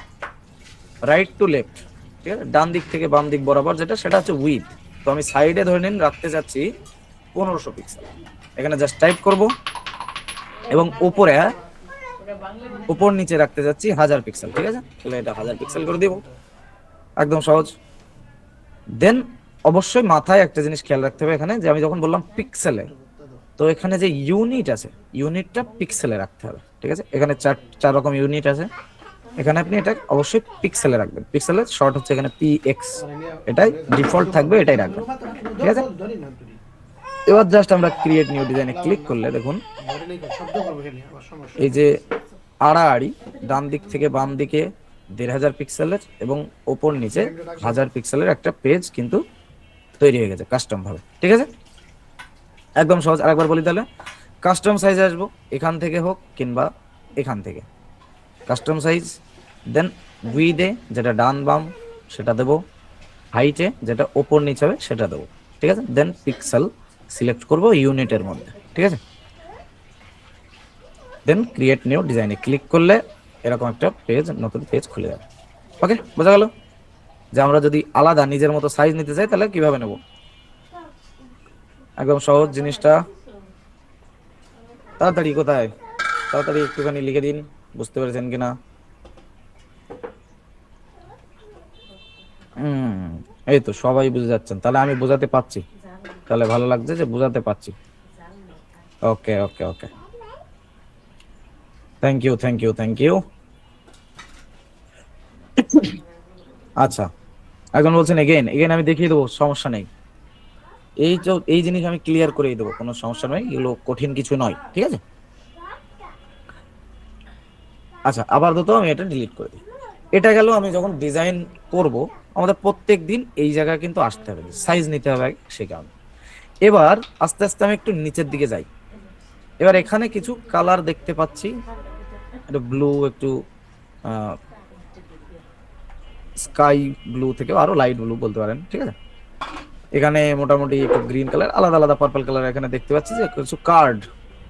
রাইট টু লেফট, ঠিক আছে, ডান দিক থেকে বাম দিক বরাবর যেটা, সেটা হচ্ছে উইথ। তো আমি সাইডে ধরে নিন রাখতে চাচ্ছি 1500 পিক্সেল, এখানে জাস্ট টাইপ করব, এবং উপর নিচে রাখতে যাচ্ছি 1000 পিক্সেল, ঠিক আছে, তাহলে এটা 1000 পিক্সেল করে দিব, একদম সহজ। দেন অবশ্যই মাথায় একটা জিনিস খেয়াল রাখতে হবে এখানে, যে আমি যখন বললাম পিক্সেলে, তো এখানে যে ইউনিট আছে ইউনিটটা পিক্সেলে রাখতে হবে, ঠিক আছে। এখানে চার রকম ইউনিট আছে, এখানে আপনি এটা অবশ্যই পিক্সেলে রাখবেন, পিক্সেলের শর্ট হচ্ছে এখানে পিএক্স, এটাই ডিফল্ট থাকবে, এটাই রাখবেন, ঠিক আছে। এবার জাস্ট আমরা ক্রিয়েট নিউ ডিজাইনে ক্লিক করলে দেখুন এই যে আড়াআড়ি ডান দিক থেকে বাম দিকে 1500 পিক্সেলের এবং ওপর নিচে 1000 পিক্সেলের একটা পেজ কিন্তু তৈরি হয়ে গেছে কাস্টম ভাবে, ঠিক আছে, একদম সহজ। আরেকবার বলি তাহলে, কাস্টম সাইজ আসবো এখান থেকে হোক কিংবা এখান থেকে, কাস্টম সাইজ, দেন উইডে যেটা ডান বাম সেটা দেবো, হাইটে যেটা ওপর নিচে হবে সেটা দেবো, ঠিক আছে, দেন পিক্সেল সিলেক্ট করব ইউনিটের মধ্যে, ঠিক আছে। দেন ক্রিয়েট নিউ ডিজাইনে ক্লিক করলে এরকম একটা পেজ, নতুন পেজ খুলে যাবে। ওকে, বোঝা গেল যে আমরা যদি আলাদা নিজের মতো সাইজ নিতে চাই তাহলে কিভাবে নেব, একদম সহজ জিনিসটা। তাড়াতাড়ি কোথায়, তাড়াতাড়ি একটুখানি লিখে দিন, বুঝতে পেরেছেন কিনা। এই তো সবাই বুঝে যাচ্ছেন, তাহলে আমি বোঝাতে পারছি, তাহলে ভালো লাগছে যে বোঝাতে পারছি। Okay okay okay, thank you thank you thank you. আচ্ছা একজন বলছেন এগেইন এগেইন, আমি দেখিয়ে দেবো, সমস্যা নেই, এই জিনিস আমি ক্লিয়ার করেই দেবো, কোনো সমস্যা নয়, এগুলো কঠিন কিছু নয়, ঠিক আছে। আচ্ছা আপাতত আমি এটা ডিলিট করে দিই। এটা গেল আমি যখন ডিজাইন করব, আমাদের প্রত্যেক দিন এই জায়গায় কিন্তু আসতে হবে, সাইজ নিতে হবে সেই কারণে। এবার আস্তে আস্তে আমি একটু নিচের দিকে যাই। এবার এখানে কিছু কালার দেখতে পাচ্ছি, একটু ব্লু, একটু স্কাই ব্লু থেকে আরো লাইট ব্লু বলতে পারেন, ঠিক আছে। এখানে মোটামুটি একটু গ্রিন কালার, আলাদা আলাদা পার্পল কালার এখানে দেখতে পাচ্ছি যে কিছু কার্ড,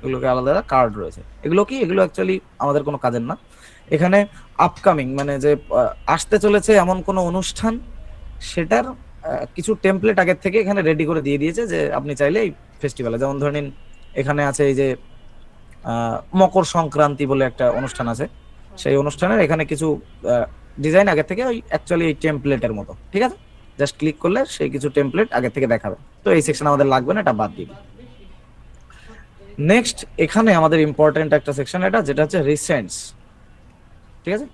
এগুলোকে আলাদা আলাদা কার্ড রয়েছে। এগুলো কি, এগুলো অ্যাকচুয়ালি আমাদের কোনো কাজের না। এখানে আপকামিং মানে যে আসতে চলেছে এমন কোনো অনুষ্ঠান, সেটার কিছু টেমপ্লেট আগের থেকে এখানে রেডি করে দিয়ে দিয়েছে, যে আপনি চাইলে এই ফেস্টিভ্যালে, যেমন ধরে নিন এখানে আছে এই যে মকর সংক্রান্তি বলে একটা অনুষ্ঠান আছে, সেই অনুষ্ঠানের এখানে কিছু ডিজাইন আগে থেকে ওই অ্যাকচুয়ালি এই টেমপ্লেটের মতো, ঠিক আছে। জাস্ট ক্লিক করলে সেই কিছু টেমপ্লেট আগে থেকে দেখাবে, তো এই সেকশন আমাদের লাগবে না, এটা বাদ দিই। নেক্সট এখানে আমাদের ইম্পর্টেন্ট একটা সেকশন এটা, যেটা হচ্ছে রিসেন্টস, ঠিক আছে।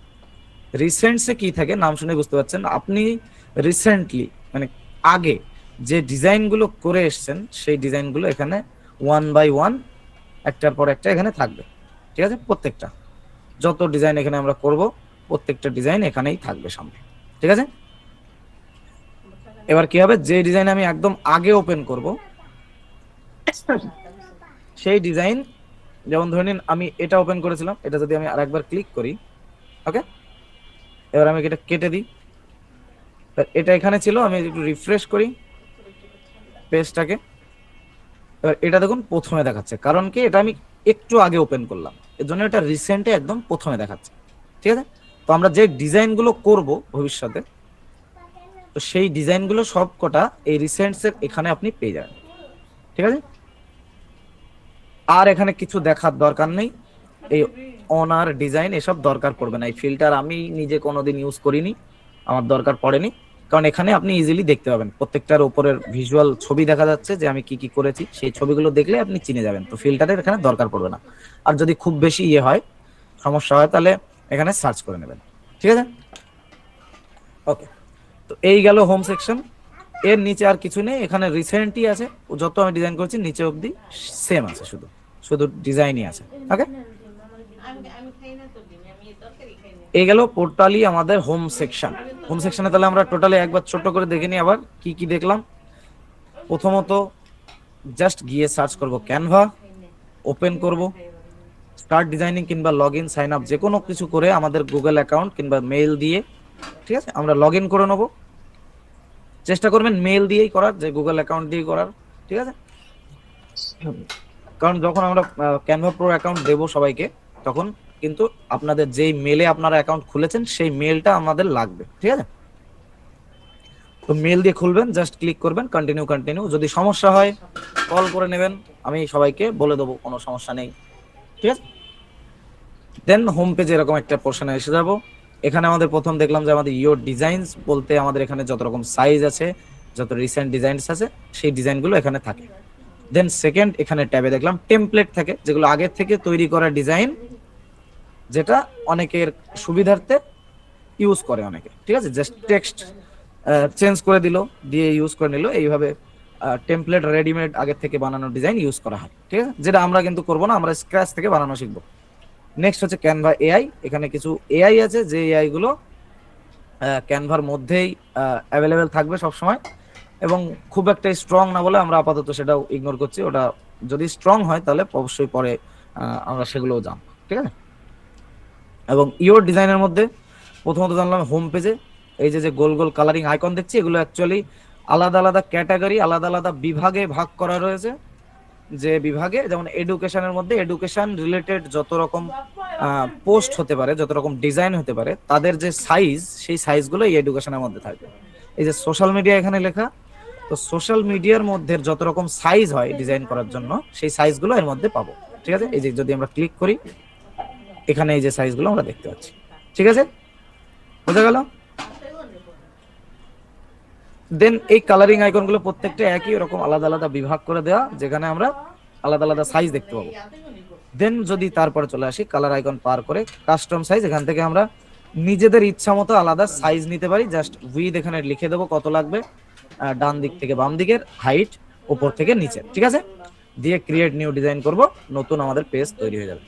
রিসেন্টসে কি থাকে নাম শুনে বুঝতে পারছেন, আপনি রিসেন্টলি মানে আগে যে ডিজাইনগুলো করে এসছেন সেই ডিজাইনগুলো এখানে 1 বাই 1 একটার পর একটা এখানে থাকবে, ঠিক আছে, প্রত্যেকটা। যত ডিজাইন এখানে আমরা করব প্রত্যেকটা ডিজাইন এখানেই থাকবে সামনে, ঠিক আছে। এবার কি হবে, যে ডিজাইন আমি একদম আগে ওপেন করব সেই ডিজাইন, যেমন ধরে নিন আমি এটা ওপেন করেছিলাম, এটা যদি আমি আরেকবার ক্লিক করি, ওকে, এবার আমি এটা কেটে দিই, এটা এখানে ছিল, আমি একটু রিফ্রেশ করি পেজটাকে, এবার এটা দেখুন প্রথমে দেখাচ্ছে, কারণ কি এটা আমি একটু আগে ওপেন করলাম, এর জন্য এটা রিসেন্টে একদম প্রথমে দেখাচ্ছে, ঠিক আছে। তো আমরা যে ডিজাইনগুলো করব ভবিষ্যতে, তো সেই ডিজাইনগুলো সব কটা এই রিসেন্টস এর এখানে আপনি পেয়ে যাবেন, ঠিক আছে। আর এখানে কিছু দেখার দরকার নেই, এই অনার ডিজাইন এসব দরকার পড়বে না, এই ফিল্টার আমি নিজে কোনোদিন ইউজ করিনি, আমার দরকার পড়েনি, কারণ এখানে আপনি ইজিলি দেখতে পাবেন প্রত্যেকটার উপরের ভিজুয়াল ছবি দেখা যাচ্ছে যে আমি কি কি করেছি, সেই ছবিগুলো দেখলে আপনি চিনে যাবেন, তো ফিল্টারের এখানে দরকার পড়বে না। আর যদি খুব বেশি হয়, সমস্যা হয়, তাহলে এখানে সার্চ করে নেবেন, ঠিক আছে। ওকে, তো এই গেল হোম সেকশন, এর নিচে আর কিছু নেই, এখানে রিসেন্টই আছে, যত আমি ডিজাইন করেছি নিচে অবধি সেম আছে, শুধু শুধু ডিজাইনই আছে, ওকে। এই গেল টোটালি আমাদের হোম সেকশন। হোম সেকশনে তাহলে আমরা টোটালি একবার ছোট করে দেখে নিই আবার কি কি দেখলাম। প্রথমত জাস্ট গিয়ে সার্চ করব ক্যানভা, ওপেন করব, স্টার্ট ডিজাইনিং কিংবা লগ ইন সাইন আপ যে কোনো কিছু করে আমাদের গুগল অ্যাকাউন্ট কিংবা মেইল দিয়ে, ঠিক আছে, আমরা লগ ইন করে নেবো, চেষ্টা করবেন মেইল দিয়েই করার, যে গুগল অ্যাকাউন্ট দিয়ে করার, ঠিক আছে। কারণ যখন আমরা ক্যানভা প্রো অ্যাকাউন্ট দেবো সবাইকে, তখন কিন্তু আপনাদের যেই মেলে আপনারা অ্যাকাউন্ট খুলেছেন সেই মেলটা আমাদের লাগবে, ঠিক আছে। তো মেল দিয়ে খুলবেন, জাস্ট ক্লিক করবেন কন্টিনিউ কন্টিনিউ, যদি সমস্যা হয় কল করে নেবেন, আমি সবাইকে বলে দেবো, কোনো সমস্যা নেই, ঠিক আছে। দেন হোম পেজে এরকম একটা পোর্শনে এসে যাব, এখানে আমাদের প্রথম দেখলাম যে আমাদের ইয়োর ডিজাইনস বলতে আমাদের এখানে যত রকম সাইজ আছে, যত রিসেন্ট ডিজাইনস আছে, সেই ডিজাইনগুলো এখানে থাকে। দেন সেকেন্ড এখানে ট্যাবে দেখলাম টেমপ্লেট থাকে, যেগুলো আগের থেকে তৈরি করা ডিজাইন, যেটা অনেকের সুবিধার্থে ইউজ করে অনেকে, ঠিক আছে, জাস্ট টেক্সট চেঞ্জ করে দিল, দিয়ে ইউজ করে নিল, এইভাবে টেমপ্লেট রেডিমেড আগের থেকে বানানো ডিজাইন ইউজ করা হয়, ঠিক আছে, যেটা আমরা কিন্তু করবো না, আমরা স্ক্র্যাচ থেকে বানানো শিখবো। নেক্সট হচ্ছে ক্যানভা এআই, এখানে কিছু এআই আছে, যে এআই গুলো ক্যানভার মধ্যেই অ্যাভেলেবেল থাকবে সবসময়, এবং খুব একটা স্ট্রং না বলে আমরা আপাতত সেটাও ইগনোর করছি, ওটা যদি স্ট্রং হয় তাহলে অবশ্যই পরে আমরা সেগুলোও জানবো, ঠিক আছে। এবং ইওর ডিজাইনের মধ্যে প্রথমত জানলাম হোম পেজে এই যে যে গোল গোল কালারিং আইকন দেখছি, এগুলো অ্যাকচুয়ালি আলাদা আলাদা ক্যাটাগরি, আলাদা আলাদা বিভাগে ভাগ করা রয়েছে, যে বিভাগে যেমন এডুকেশনের মধ্যে এডুকেশন রিলেটেড যত রকম পোস্ট হতে পারে, যত রকম ডিজাইন হতে পারে, তাদের যে সাইজ, সেই সাইজগুলো এই এডুকেশনের মধ্যে থাকবে। এই যে সোশ্যাল মিডিয়া এখানে লেখা, তো সোশ্যাল মিডিয়ার মধ্যে যত রকম সাইজ হয় ডিজাইন করার জন্য, সেই সাইজগুলো এর মধ্যে পাবো, ঠিক আছে। এই যে যদি আমরা ক্লিক করি, এখানে এই যে সাইজগুলো আমরা দেখতে পাচ্ছি, ঠিক আছে, বোঝা গেল। দেন এই কালারিং আইকনগুলো প্রত্যেকটা একই রকম আলাদা আলাদা বিভাগ করে দেওয়া, যেখানে আমরা আলাদা আলাদা সাইজ দেখতে পাবো। দেন যদি তারপরে চলে আসি কালার আইকন পার করে কাস্টম সাইজ, এখান থেকে আমরা নিজেদের ইচ্ছা মতো আলাদা সাইজ নিতে পারি, জাস্ট উইথ এখানে লিখে দেবো কত লাগবে, ডান দিক থেকে বাম দিকের, হাইট উপর থেকে নিচে, ঠিক আছে, দিয়ে ক্রিয়েট নিউ ডিজাইন করব, নতুন আমাদের পেজ তৈরি হয়ে যাবে।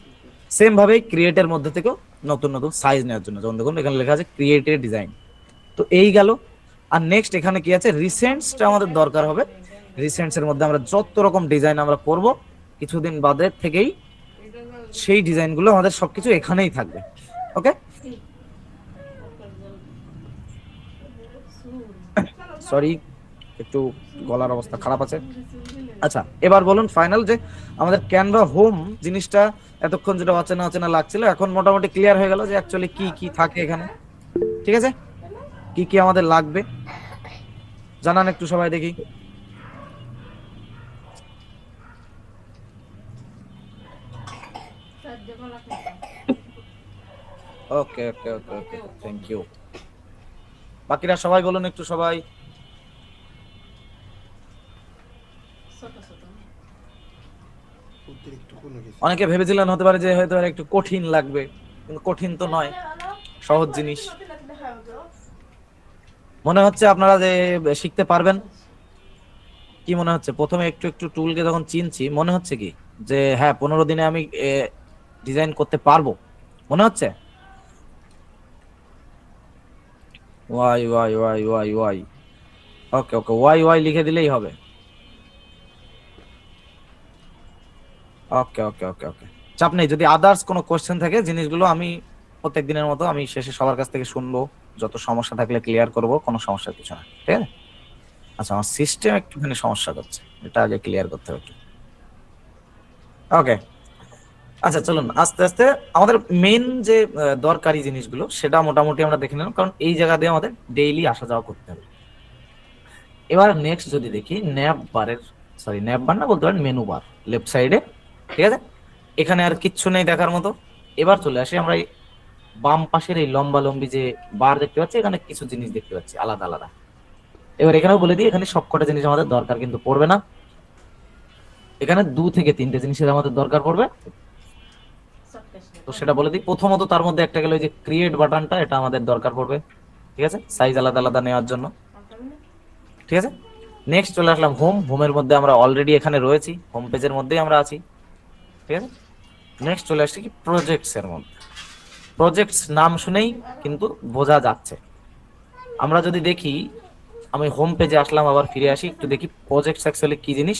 সেম ভাবে ক্রিয়েটের মধ্যে থেকেও নতুন নতুন সাইজ নেওয়ার জন্য, যেমন দেখুন এখানে লেখা আছে ক্রিয়েটেড ডিজাইন, তো এই গেল। আর নেক্সট এখানে কি আছে, রিসেন্টসটা আমাদের দরকার হবে, রিসেন্টস এর মধ্যে আমরা যত রকম ডিজাইন আমরা করব কিছুদিন বাদে থেকেই, সেই ডিজাইনগুলো আমাদের সবকিছু এখানেই থাকবে, ওকে। সরি, একটু গলার অবস্থা খারাপ আছে। আচ্ছা, এবার বলুন ফাইনাল, যে আমাদের ক্যানভা হোম জিনিসটা এতক্ষণ যেটা অচেনা অচেনা লাগছিল, এখন মোটামুটি ক্লিয়ার হয়ে গেল যে অ্যাকচুয়ালি কি কি থাকে এখানে, ঠিক আছে, কি কি আমাদের লাগবে জানান একটু সবাই দেখি। ওকে okay okay okay, thank you. বাকিরা সবাই বলুন একটু সবাই। অনেকে ভেবেছিলেন হতে পারে যে হয়তো একটু কঠিন লাগবে, কিন্তু কঠিন তো নয়, সহজ জিনিস। মনে হচ্ছে আপনারা যে শিখতে পারবেন, কি মনে হচ্ছে? প্রথমে একটু একটু টুলকে যখন চিনছি, মনে হচ্ছে কি যে হ্যাঁ 15 দিনে আমি ডিজাইন করতে পারবো, মনে হচ্ছে? Y Y Y Y Y, okay okay, Y Y লিখে দিলেই হবে। ওকে ওকে ওকে ওকে, চাপ নেই। যদি আদার্স কোনো কোশ্চেন থাকে, জিনিসগুলো আমি প্রত্যেক দিনের মতো আমি শেষে সবার কাছ থেকে শুনবো, যত সমস্যা থাকলে ক্লিয়ার করব, কোনো সমস্যার কিছু না, ঠিক আছে? আচ্ছা, আমার সিস্টেম একটুখানি সমস্যা করছে, এটা আগে ক্লিয়ার করতে হবে। ওকে, আচ্ছা চলুন আস্তে আস্তে আমাদের মেইন যে দরকারি জিনিসগুলো সেটা মোটামুটি আমরা দেখে নিলাম, কারণ এই জায়গা দিয়ে আমাদের ডেইলি আসা যাওয়া করতে হবে। এবার নেক্সট যদি দেখি ন্যাব বারের, সরি ন্যাব বার না, বলতে পারেন মেনু বার, লেফট সাইডে, ঠিক আছে? এখানে আর কিচ্ছু নেই দেখার মতো। এবার চলে আসি আমরা এই বাম পাশের এই লম্বা লম্বি যে বার দেখতে পাচ্ছি, এখানে কিছু জিনিস দেখতে পাচ্ছি আলাদা আলাদা। এবার এখানেও বলে দিই, এখানে সবকটা জিনিস আমাদের দরকার কিন্তু পড়বে না, এখানে 2 থেকে 3টে জিনিসের আমাদের দরকার পড়বে। তো সেটা বলে দিই, প্রথমত তার মধ্যে একটা গেল যে ক্রিয়েট বাটনটা, এটা আমাদের দরকার পড়বে, ঠিক আছে, সাইজ আলাদা আলাদা নেওয়ার জন্য, ঠিক আছে? নেক্সট চলে আসলাম হোম, হোমের মধ্যে আমরা অলরেডি এখানে রয়েছি, হোম পেজের মধ্যেই আমরা আছি, ঠিক আছে? নেক্সট চলে আসছি কি প্রজেক্টস এর মধ্যে। প্রজেক্টস নাম শুনেই কিন্তু বোঝা যাচ্ছে। আমরা যদি দেখি, আমি হোম পেজে আসলাম, আবার ফিরে আসি, একটু দেখি প্রজেক্টস অ্যাকচুয়ালি কি জিনিস।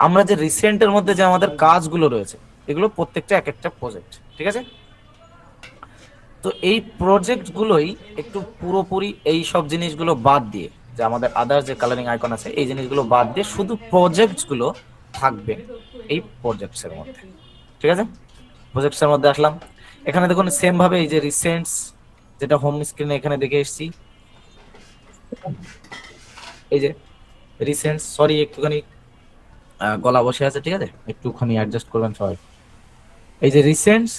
আমরা যে রিসেন্টের মধ্যে যে আমাদের কাজগুলো রয়েছে, এগুলো প্রত্যেকটা এক একটা প্রজেক্ট, ঠিক আছে? তো এই প্রজেক্ট গুলোই একটু পুরোপুরি এই সব জিনিসগুলো বাদ দিয়ে, যে আমাদের আদার্স যে কালারিং আইকন আছে, এই জিনিসগুলো বাদ দিয়ে শুধু প্রজেক্টস গুলো থাকবে এই প্রজেক্টস এর মধ্যে, ঠিক আছে? প্রজেক্টস এর মধ্যে আসলাম, এখানে দেখুন সেম ভাবে এই যে রিসেন্টস, যেটা হোম স্ক্রিনে এখানে দেখে এসেছি, এই যে রিসেন্টস, সরি একটুখানি গলা বসে আছে, ঠিক আছে, একটুখানি অ্যাডজাস্ট করবেন সবাই। এই যে রিসেন্টস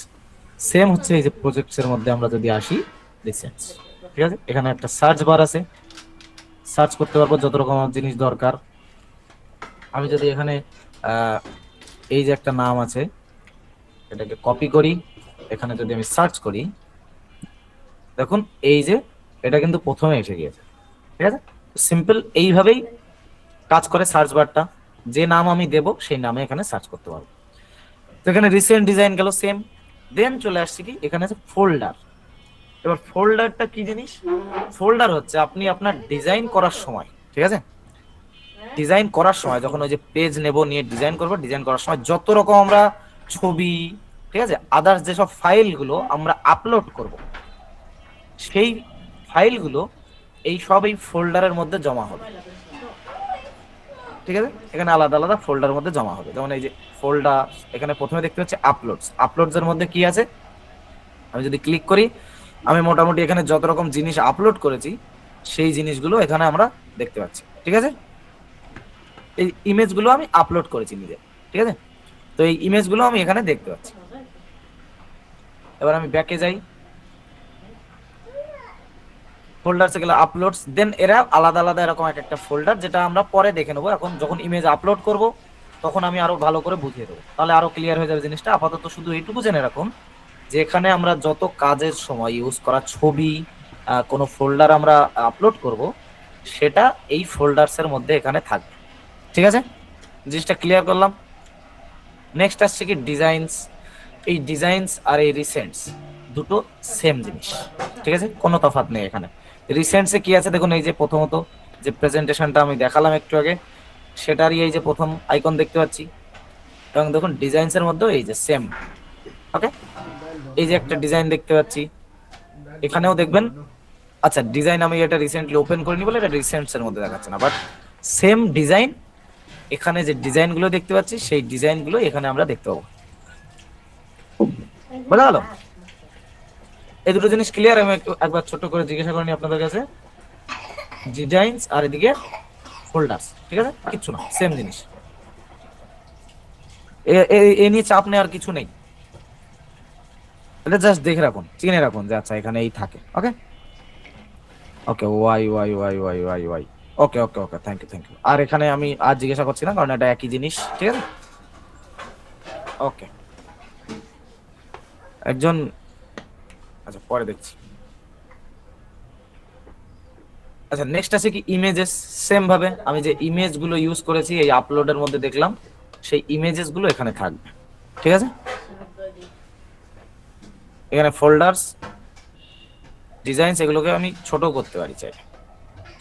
সেম হচ্ছে এই যে প্রজেক্টস এর মধ্যে আমরা যদি আসি, রিসেন্টস, ঠিক আছে? এখানে একটা সার্চ বার আছে, সার্চ করতে পারবো যত রকম আমার জিনিস দরকার। আমি যদি এখানে আহ, এই যে একটা নাম আছে, এটাকে কপি করি, এখানে যদি আমি সার্চ করি, দেখুন এই যে এটা কিন্তু প্রথমে এসে গিয়েছে, ঠিক আছে? সিম্পল এইভাবেই কাজ করে সার্চ বারটা, যে নাম আমি দেব সেই নামে এখানে সার্চ করতে পারবো। তো এখানে রিসেন্ট ডিজাইন গেল সেম। দেন চলে আসছি কি, এখানে আছে ফোল্ডার। এবার ফোল্ডারটা কি জিনিস? ফোল্ডার হচ্ছে আপনি আপনার ডিজাইন করার সময়, ঠিক আছে, ডিজাইন করার সময় যখন ওই যে পেজ নেব, নিয়ে ডিজাইন করবো, ডিজাইন করার সময় যত রকম আমরা ছবি, ঠিক আছে, আদার্স যেসব ফাইলগুলো আমরা আপলোড করব, সেই ফাইলগুলো এই সব এই ফোল্ডারের মধ্যে জমা হবে, ঠিক আছে? এখানে আলাদা আলাদা ফোল্ডারের মধ্যে জমা হবে। যেমন এই যে ফোল্ডার, এখানে প্রথমে দেখতে হচ্ছে আপলোডস, আপলোডস এর মধ্যে কি আছে, আমি যদি ক্লিক করি, আমি মোটামুটি এখানে যত রকম জিনিস আপলোড করেছি সেই জিনিসগুলো এখানে আমরা দেখতে পাচ্ছি, ঠিক আছে? এই ইমেজগুলো আমি আপলোড করেছি নিজে, ঠিক আছে? তো এই ইমেজগুলো আমি এখানে দেখতে পাচ্ছি। এবার আমি ব্যাকে যাই, ফোল্ডারসে গেলে আপলোডস, দেন এরা আলাদা আলাদা এরকম একটা ফোল্ডার, যেটা আমরা পরে দেখে নেবো। এখন যখন ইমেজ আপলোড করব তখন আমি আরো ভালো করে বুঝিয়ে দেবো, তাহলে আরো ক্লিয়ার হয়ে যাবে জিনিসটা। আপাতত শুধু এইটুকু জেনে রাখুন যে এখানে আমরা যত কাজের সময় ইউজ করা ছবি, কোনো ফোল্ডার আমরা আপলোড করব, সেটা এই ফোল্ডারসের মধ্যে এখানে থাকবে, ঠিক আছে? জিনিসটা ক্লিয়ার করলাম। নেক্সট আসছে কি ডিজাইনস। এই ডিজাইনস আর এই রিসেন্টস দুটো সেম জিনিস, ঠিক আছে, কোনো তফাৎ নেই এখানে। রিসেন্টসে কি আছে দেখুন, এই যে প্রথমত যে প্রেজেন্টেশনটা আমি দেখালাম একটু আগে, সেটারই এই যে প্রথম আইকন দেখতে পাচ্ছি, এবং দেখুন ডিজাইনস এর মধ্যেও এই যে সেম, ওকে, এই যে একটা ডিজাইন দেখতে পাচ্ছি, এখানেও দেখবেন। আচ্ছা, ডিজাইন আমি এটা রিসেন্টলি ওপেন করিনি বলে এটা রিসেন্টস এর মধ্যে দেখাচ্ছে না, বাট সেম ডিজাইন, এখানে যে ডিজাইনগুলো দেখতে পাচ্ছি সেই ডিজাইনগুলো এখানে আমরা দেখতে পাবো। বোঝা গেল? এই দুটো জিনিস ক্লিয়ার? আমি একটু একবার ছোট করে জিজ্ঞাসা করিনি আপনাদের কাছে, ডিজাইনস আর এদিকে ফোল্ডার্স, ঠিক আছে, কিচ্ছু না, সেম জিনিস, এ নিয়ে চাপ নেই, আর কিছু নেই। এটা জাস্ট দেখে রাখুন, চিনে রাখুন যে আচ্ছা এখানে এই থাকে। Okay okay, Y Y Y Y Y Y, okay okay okay, thank you thank you. আর এখানে আমি আর জিজ্ঞাসা করছি না, কারণ এটা একই জিনিস, ঠিক আছে? ওকে, একজন, আচ্ছা পরে দেখছি। আচ্ছা নেক্সট আছে কি ইমেজেস। সেম ভাবে আমি যে ইমেজ গুলো ইউজ করেছি এই আপলোডের মধ্যে দেখলাম, সেই ইমেজেস গুলো এখানে থাকবে, ঠিক আছে? এখানে ফোল্ডার্স, ডিজাইনস, এগুলোকে আমি ছোট করতে পারি চাই,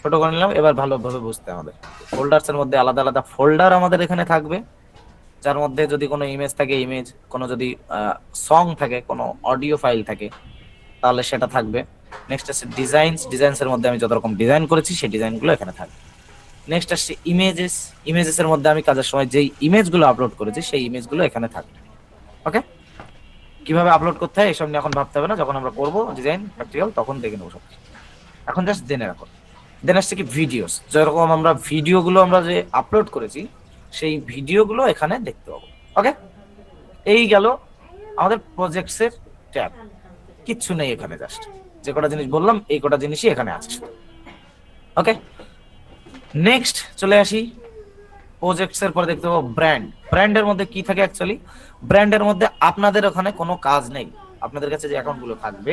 ছোট করে নিলাম। এবার ভালোভাবে বুঝতে আমাদের ফোল্ডার্স এর মধ্যে আলাদা আলাদা ফোল্ডার আমাদের এখানে থাকবে, যার মধ্যে যদি কোনো ইমেজ থাকে ইমেজ, কোনো যদি সং থাকে, কোনো অডিও ফাইল থাকে তাহলে সেটা থাকবে। নেক্সট আসছে ডিজাইনস, ডিজাইনস এর মধ্যে আমি যত রকম ডিজাইন করেছি সেই ডিজাইনগুলো এখানে থাকবে। নেক্সট আসছে ইমেজেস, ইমেজেস এর মধ্যে আমি কাজের সময় যেই ইমেজগুলো আপলোড করেছি সেই ইমেজগুলো এখানে থাকবে। ওকে, কিভাবে আপলোড করতে হয় এসব নিয়ে এখন ভাবতে হবে না, যখন আমরা করবো ডিজাইন প্র্যাকটিক্যাল তখন দেখে নেবো সব। এখন জাস্ট জেনে রাখো। দেন আসছে কি ভিডিওস, যেরকম আমরা ভিডিওগুলো আমরা যে আপলোড করেছি সেই ভিডিওগুলো এখানে দেখতে পাবো। ওকে, এই গেল আমাদের প্রজেক্টস এর ট্যাব। কিচ্ছু নেই এখানে, জাস্ট যে কটা জিনিস বললাম এই কটা জিনিসই এখানে আছে। ওকে, নেক্সট চলে আসি প্রজেক্টস এর পরে দেখতে পাবো ব্র্যান্ড। ব্র্যান্ডের মধ্যে কি থাকে অ্যাকচুয়ালি? ব্র্যান্ডের মধ্যে আপনাদের ওখানে কোনো কাজ নেই, আপনাদের কাছে যে অ্যাকাউন্ট গুলো থাকবে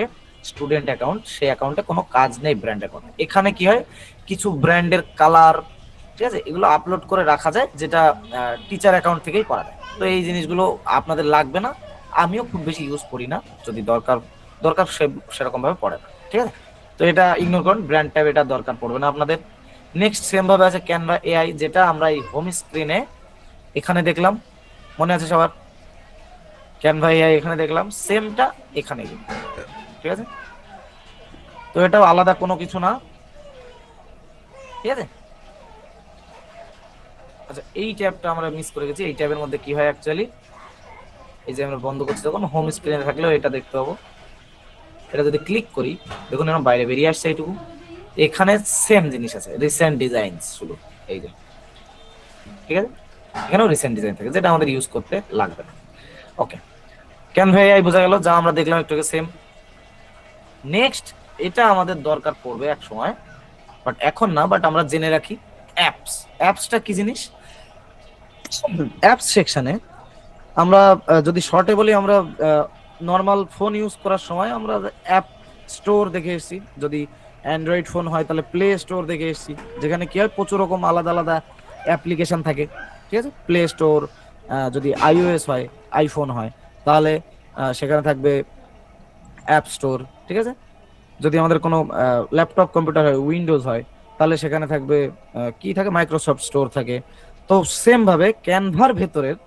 স্টুডেন্ট অ্যাকাউন্ট, সেই অ্যাকাউন্টে কোনো কাজ নেই ব্র্যান্ড অ্যাকাউন্টে। এখানে কি হয়, কিছু ব্র্যান্ডের কালার, ঠিক আছে, এগুলো আপলোড করে রাখা যায়, যেটা টিচার অ্যাকাউন্ট থেকেই করা যায়। তো এই জিনিসগুলো আপনাদের লাগবে না, আমিও খুব বেশি ইউজ করি না, যদি দরকার দরকার সেরকম ভাবে পড়ে না, ঠিক আছে। তো এটা ইগনোর করুন, ব্র্যান্ড ট্যাব এটা দরকার পড়বে না আপনাদের। নেক্সট সেম ভাবে আছে ক্যানভা এআই, যেটা আমরা এই হোম স্ক্রিনে এখানে দেখলাম, মনে আছে সবার? ক্যানভা এআই এখানে দেখলাম, সেমটা এখানে, ঠিক আছে। তো এটাও আলাদা কোনো কিছু না, ঠিক আছে। আচ্ছা, এই ট্যাবটা আমরা মিস করে গেছি। এই ট্যাবের মধ্যে কি হয় অ্যাকচুয়ালি, এই যে আমরা বন্ধ করছি তখন হোম স্ক্রিনে থাকলেও এটা দেখতে পাবো। এটা যদি ক্লিক করি দেখুন এরকম বাইরে বেরিয়ে আসছে এইটুকু। এখানে সেম জিনিস আছে, রিসেন্ট ডিজাইনস শুধু, এই যে, ঠিক আছে, এখানেও রিসেন্ট ডিজাইন থাকে যেটা আমাদের ইউজ করতে লাগবে না। ওকে, ক্যানভা এআই বোঝা গেল, যা আমরা দেখলাম একটু সেম। নেক্সট এটা আমাদের দরকার পড়বে এক সময়, বাট এখন না, বাট আমরা জেনে রাখি অ্যাপস। অ্যাপসটা কি জিনিস? অ্যাপস সেকশনে আমরা যদি শর্টে বলি, আমরা নর্মাল ফোন ইউজ করার সময় আমরা অ্যাপ স্টোর দেখে এসেছি। যদি অ্যান্ড্রয়েড ফোন হয় তাহলে প্লে স্টোর দেখে এসেছি, যেখানে কি হয় প্রচুর রকম আলাদা আলাদা অ্যাপ্লিকেশন থাকে, ঠিক আছে। প্লে স্টোর, যদি আইওএস হয়, আইফোন হয় তাহলে সেখানে থাকবে অ্যাপ স্টোর, ঠিক আছে। যদি আমাদের কোনো ল্যাপটপ কম্পিউটার হয়, উইন্ডোজ হয়, তাহলে সেখানে থাকবে কি থাকে, মাইক্রোসফট স্টোর থাকে। তো সেম ভাবে ক্যানভার ভেতরের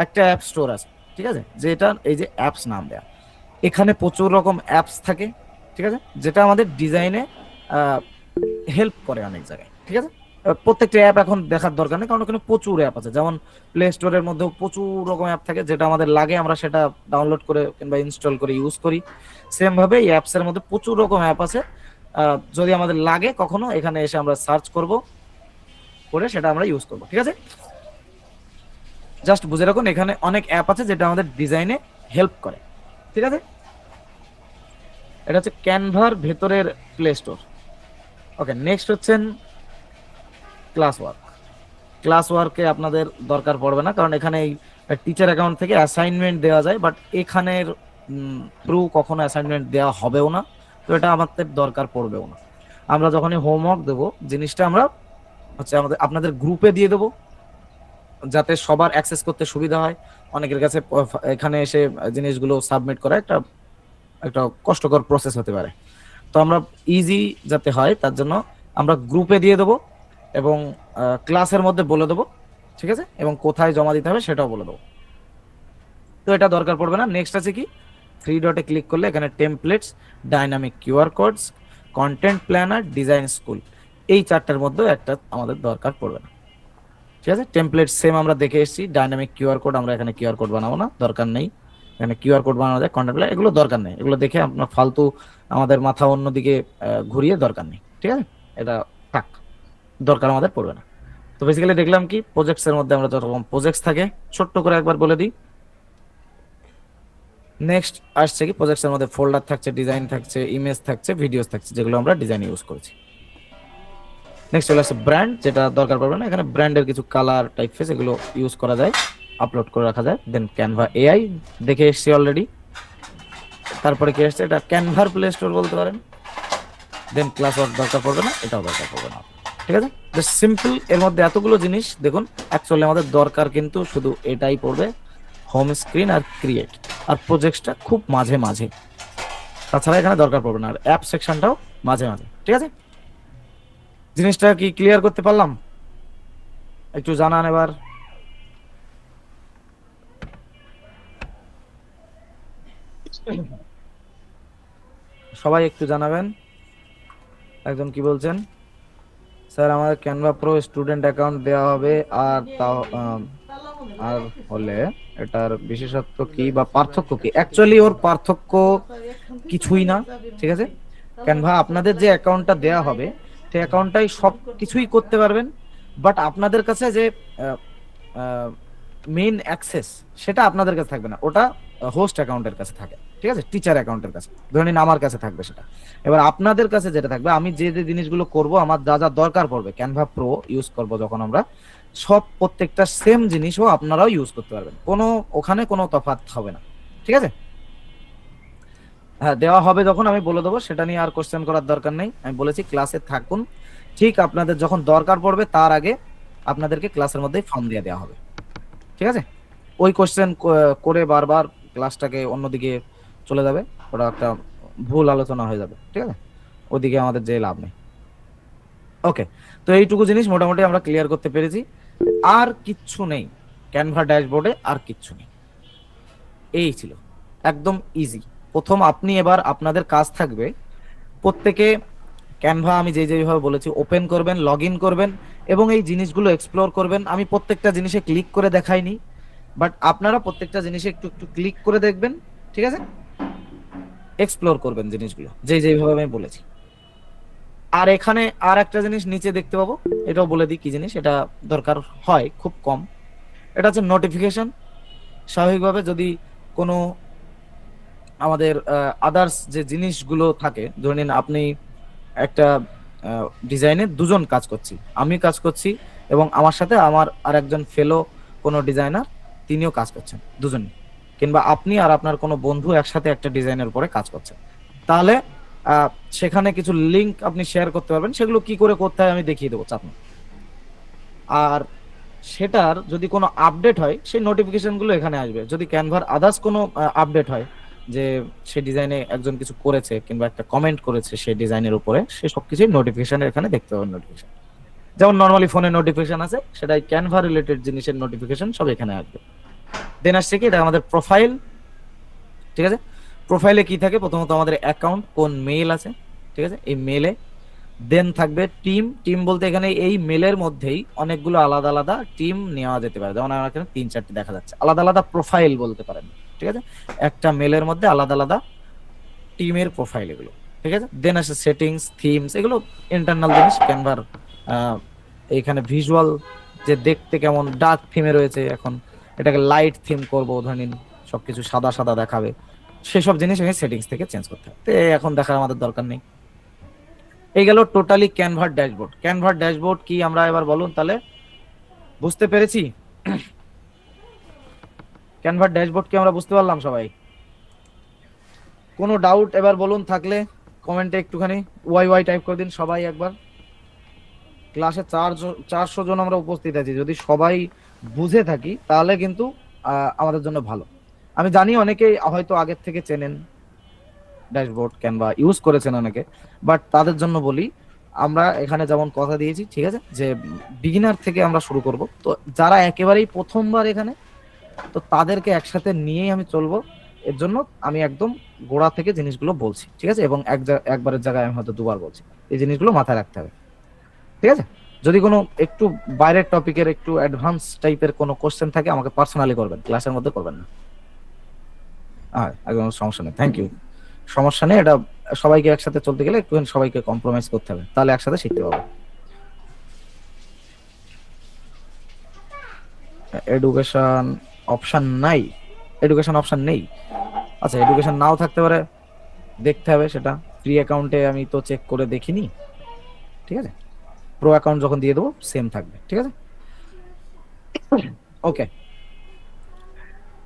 একটা অ্যাপ স্টোর আছে, ঠিক আছে, যেটা এই যে অ্যাপস নাম দেয়া। এখানে প্রচুর রকম অ্যাপস থাকে, ঠিক আছে, যেটা আমাদের ডিজাইনে হেল্প করে অনেক জায়গায়, ঠিক আছে। প্রত্যেকটা অ্যাপ এখন দেখার দরকার নেই, কারণ ওখানে প্রচুর অ্যাপ আছে। যেমন প্লে স্টোরের মধ্যেও প্রচুর রকম অ্যাপ থাকে, যেটা আমাদের লাগে আমরা সেটা ডাউনলোড করে কিংবা ইনস্টল করে ইউজ করি। সেম ভাবে এই অ্যাপস এর মধ্যে প্রচুর রকম অ্যাপ আছে, যদি আমাদের লাগে কখনো এখানে এসে আমরা সার্চ করব, করে সেটা আমরা ইউজ করব, ঠিক আছে। জাস্ট বুঝে রাখুন এখানে অনেক অ্যাপ আছে যেটা আমাদের ডিজাইনে হেল্প করে, ঠিক আছে। এটা হচ্ছে ক্যানভার ভেতরের প্লে স্টোর। ওকে, নেক্সট হচ্ছেন ক্লাস ওয়ার্ক। ক্লাস ওয়ার্কে আপনাদের দরকার পড়বে না, কারণ এখানে টিচার অ্যাকাউন্ট থেকে অ্যাসাইনমেন্ট দেওয়া যায়, বাট এখানের থ্রু কখনো অ্যাসাইনমেন্ট দেওয়া হবেও না, তো এটা আমাদের দরকার পড়বেও না। আমরা যখনই হোমওয়ার্ক দেবো জিনিসটা আমরা হচ্ছে আমাদের আপনাদের গ্রুপে দিয়ে দেবো, যাতে সবার অ্যাক্সেস করতে সুবিধা হয়। অনেকের কাছে এখানে এসে জিনিসগুলো সাবমিট করা একটা একটা কষ্টকর প্রসেস হতে পারে। তো আমরা ইজি যাতে হয় তার জন্য আমরা গ্রুপে দিয়ে দেবো এবং ক্লাসের মধ্যে বলে দেবো, ঠিক আছে, এবং কোথায় জমা দিতে হবে সেটাও বলে দেবো। তো এটা দরকার পড়বে না। নেক্সট আছে কি, থ্রি ডটে ক্লিক করলে এখানে templates, dynamic QR codes, content planner, design school, এই চারটার মধ্যে একটা আমাদের দরকার পড়বে না, ঠিক আছে। টেমপ্লেট সেম আমরা দেখে এসেছি। ডাইনামিক কিউআর কোড, আমরা এখানে কিউআর কোড বানাবো না, দরকার নেই। এখানে কিউআর কোড বানানো যায়, কন্টেন্ট প্ল্যানার, এগুলো দরকার নেই, এগুলো দেখে আপনার ফালতু আমাদের মাথা অন্যদিকে ঘুরিয়ে দরকার নেই, ঠিক আছে। এটা থাক, দরকার আমাদের পড়বে না। তো বেসিক্যালি দেখলাম কি, প্রজেক্টস এর মধ্যে আমরা যত রকম প্রজেক্টস থাকে ছোট্ট করে একবার বলে দিই। নেক্সট আসছে কি, প্রজেক্টস এর মধ্যে ফোল্ডার থাকছে, ডিজাইন থাকছে, ইমেজ থাকছে, ভিডিওস থাকছে, যেগুলো আমরা ডিজাইন ইউজ করেছি। নেক্সট চলে আসছে ব্র্যান্ড, যেটা দরকার পড়বে না। এখানে ব্র্যান্ডের কিছু কালার, টাইপফেস এগুলো ইউজ করা যায়, আপলোড করে রাখা যায়। দেন ক্যানভা এআই দেখে এসেছি অলরেডি। তারপরে কি আসছে, এটা ক্যানভার প্লে স্টোর বলতে পারেন। দেন ক্লাস ওয়ার্ক দরকার পড়বে না, এটাও দরকার পড়বে না, ঠিক আছে। জাস্ট সিম্পল, এর মধ্যে এতগুলো জিনিস দেখুন। অ্যাকচুয়ালি আমাদের দরকার কিন্তু শুধু এটাই পড়বে, হোম স্ক্রিন আর ক্রিয়েট, আর প্রজেক্টটা খুব মাঝে মাঝে, তাছাড়া এখানে দরকার পড়বে না। আর অ্যাপ সেকশনটাও মাঝে মাঝে, ঠিক আছে? জিনিসটা কি ক্লিয়ার করতে পারলাম? একটু জানান এবার। সবাই একটু জানাবেন। একজন কি বলছেন, স্যার আমাদের ক্যানভা প্রো স্টুডেন্ট অ্যাকাউন্ট দেওয়া হবে, আর তাও আর হলে এটার বিশেষত্ব কি বা পার্থক্য কি? অ্যাকচুয়ালি ওর পার্থক্য কিছুই না, ঠিক আছে? ক্যানভা আপনাদের যে অ্যাকাউন্টটা দেওয়া হবে সেই অ্যাকাউন্টটাই সব কিছুই করতে পারবেন, বাট আপনাদের কাছে যে মেইন অ্যাক্সেস সেটা আপনাদের কাছে থাকবে না, ওটা হোস্ট অ্যাকাউন্টের কাছে থাকে, ঠিক আছে? টিচার অ্যাকাউন্টের কাছে, ধরে নিন আমার কাছে থাকবে সেটা। এবার আপনাদের কাছে যেটা থাকবে, আমি যে যে জিনিসগুলো করব, আমার যা যা দরকার পড়বে ক্যানভা প্রো ইউজ করব যখন আমরা, সব প্রত্যেকটা সেম জিনিসও আপনারাও ইউজ করতে পারবেন, কোনো ওখানে কোনো তফাৎ হবে না, ঠিক আছে? হ্যাঁ, দেওয়া হবে যখন আমি বলে দেবো, সেটা নিয়ে আর কোশ্চেন করার দরকার নেই। আমি বলেছি ক্লাসে থাকুন, ঠিক আপনাদের যখন দরকার পড়বে তার আগে আপনাদেরকে ক্লাসের মধ্যেই ফর্ম দিয়ে দেওয়া হবে, ঠিক আছে? ওই কোশ্চেন করে বারবার ক্লাসটাকে অন্যদিকে চলে যাবে, ওটা একটা ভুল আলোচনা হয়ে যাবে, ঠিক আছে? ওদিকে আমাদের যে লাভ নেই। ওকে, তো এইটুকু জিনিস মোটামুটি আমরা ক্লিয়ার করতে পেরেছি। আর কিচ্ছু নেই ক্যানভা ড্যাশবোর্ডে, আর কিচ্ছু নেই। এই ছিল একদম ইজি। প্রথম আপনি এবার আপনাদের কাজ থাকবে প্রত্যেকে ক্যানভা আমি যেভাবে বলেছি ওপেন করবেন, লগ ইন করবেন এবং এই জিনিসগুলো এক্সপ্লোর করবেন। আমি প্রত্যেকটা জিনিসে ক্লিক করে দেখাইনি, বাট আপনারা প্রত্যেকটা জিনিসে একটু একটু ক্লিক করে দেখবেন, ঠিক আছে? এক্সপ্লোর করবেন জিনিসগুলো যেভাবে আমি বলেছি। আর এখানে আর একটা জিনিস নিচে দেখতে পাবো, এটাও বলে দিই কি জিনিস, এটা দরকার হয় খুব কম। এটা হচ্ছে নোটিফিকেশন। স্বাভাবিকভাবে যদি কোনো আমাদের আদার্স যে জিনিসগুলো থাকে, ধরে নিন আপনি একটা ডিজাইনে দুজন কাজ করছি, আমি কাজ করছি এবং আমার সাথে আমার আর একজন ফেলো কোনো ডিজাইনার, তিনিও কাজ করছেন, দুজনই, কিংবা আপনি আর আপনার কোনো বন্ধু একসাথে একটা ডিজাইনের উপরে কাজ করছেন, তাহলে আহ, সেখানে কিছু লিংক আপনি শেয়ার করতে পারবেন। সেগুলো কি করে করতে হয় আমি দেখিয়ে দেবো, চাপ নেই। আর সেটার যদি কোনো আপডেট হয় সেই নোটিফিকেশন গুলো এখানে আসবে। যদি ক্যানভার আদার্স কোনো আপডেট হয় যে সে ডিজাইনে একজন কিছু করেছে কিংবা একটা কমেন্ট করেছে সেই ডিজাইনের উপরে, সে সবকিছুই নোটিফিকেশন এখানে দেখতে পাবেন। নোটিফিকেশন যেমন নর্মালি ফোনে নোটিফিকেশন আছে, সেটাই ক্যানভা রিলেটেড জিনিসের নোটিফিকেশন সব এখানে আসবে। দেন আসছে কি, এটা আমাদের প্রোফাইল, ঠিক আছে? প্রোফাইলে কি থাকে, প্রথমত আমাদের অ্যাকাউন্ট, কোন মেল আছে, ঠিক আছে? এই মেলে দেন থাকবে টিম। টিম বলতে এখানে এই মেলের মধ্যেই অনেকগুলো আলাদা আলাদা টিম নেওয়া যেতে পারে, যেমন আমার এখানে 3-4টি দেখা যাচ্ছে, আলাদা আলাদা প্রোফাইল বলতে পারেন, ঠিক আছে? একটা মেলের মধ্যে আলাদা আলাদা টিমের প্রোফাইল এগুলো, ঠিক আছে? দেন আসে সেটিংস, থিমস, এগুলো ইন্টারনাল জিনিস ক্যানভার। এইখানে ভিজুয়াল যে দেখতে কেমন ডার্ক থিমে রয়েছে, এখন এটাকে লাইট থিম করবো, ধরে নিন সবকিছু সাদা সাদা দেখাবে, সেসব জিনিস আমি সেটিংস থেকে চেঞ্জ করতে হবে, তো এখন দেখার আমাদের দরকার নেই। এই গেল টোটালি ক্যানভার ড্যাশবোর্ড। ক্যানভার ড্যাশবোর্ড কি আমরা এবার বলুন তাহলে, বুঝতে পেরেছি? ক্যানভার ড্যাশবোর্ড কি আমরা বুঝতে পারলাম সবাই? কোনো ডাউট এবার বলুন থাকলে কমেন্টে একটুখানি ওয়াই ওয়াই টাইপ করে দিন সবাই একবার। ক্লাসে 400 জন আমরা উপস্থিত আছি, যদি সবাই বুঝে থাকি তাহলে কিন্তু আমাদের জন্য ভালো। আমি জানি অনেকেই হয়তো আগের থেকে চেনেন ড্যাশবোর্ড, ক্যানভা ইউজ করেছেন অনেকে, বাট তাদের জন্য বলি, আমরা এখানে যেমন কথা দিয়েছি, ঠিক আছে, যে বিগিনার থেকে আমরা শুরু করব। তো যারা একেবারেই প্রথমবার এখানে, তো তাদেরকে একসাথে নিয়েই আমি চলবো। এর জন্য আমি একদম গোড়া থেকে জিনিসগুলো বলছি, ঠিক আছে? এবং একবারের জায়গায় আমি হয়তো দুবার বলছি, এই জিনিসগুলো মাথায় রাখতে হবে, ঠিক আছে? যদি কোনো একটু বাইরের টপিকের একটু অ্যাডভান্স টাইপের কোনো কোশ্চেন থাকে আমাকে পার্সোনালি করবেন, ক্লাসের মধ্যে করবেন না। হ্যাঁ, একদম সমস্যা নেই, থ্যাংক ইউ। সমস্যা নেই, এটা সবাইকে একসাথে চলতে গেলে একটুখানি সবাইকে কম্প্রোমাইজ করতে হবে, তাহলে একসাথে শিখতে পাবো। এডুকেশন অপশন নাই, এডুকেশন অপশন নেই। আচ্ছা, এডুকেশন নাও থাকতে পারে, দেখতে হবে সেটা। ফ্রি অ্যাকাউন্টে আমি তো চেক করে দেখিনি, ঠিক আছে? প্রো অ্যাকাউন্ট যখন দিয়ে দেবো সেম থাকবে, ঠিক আছে? ওকে,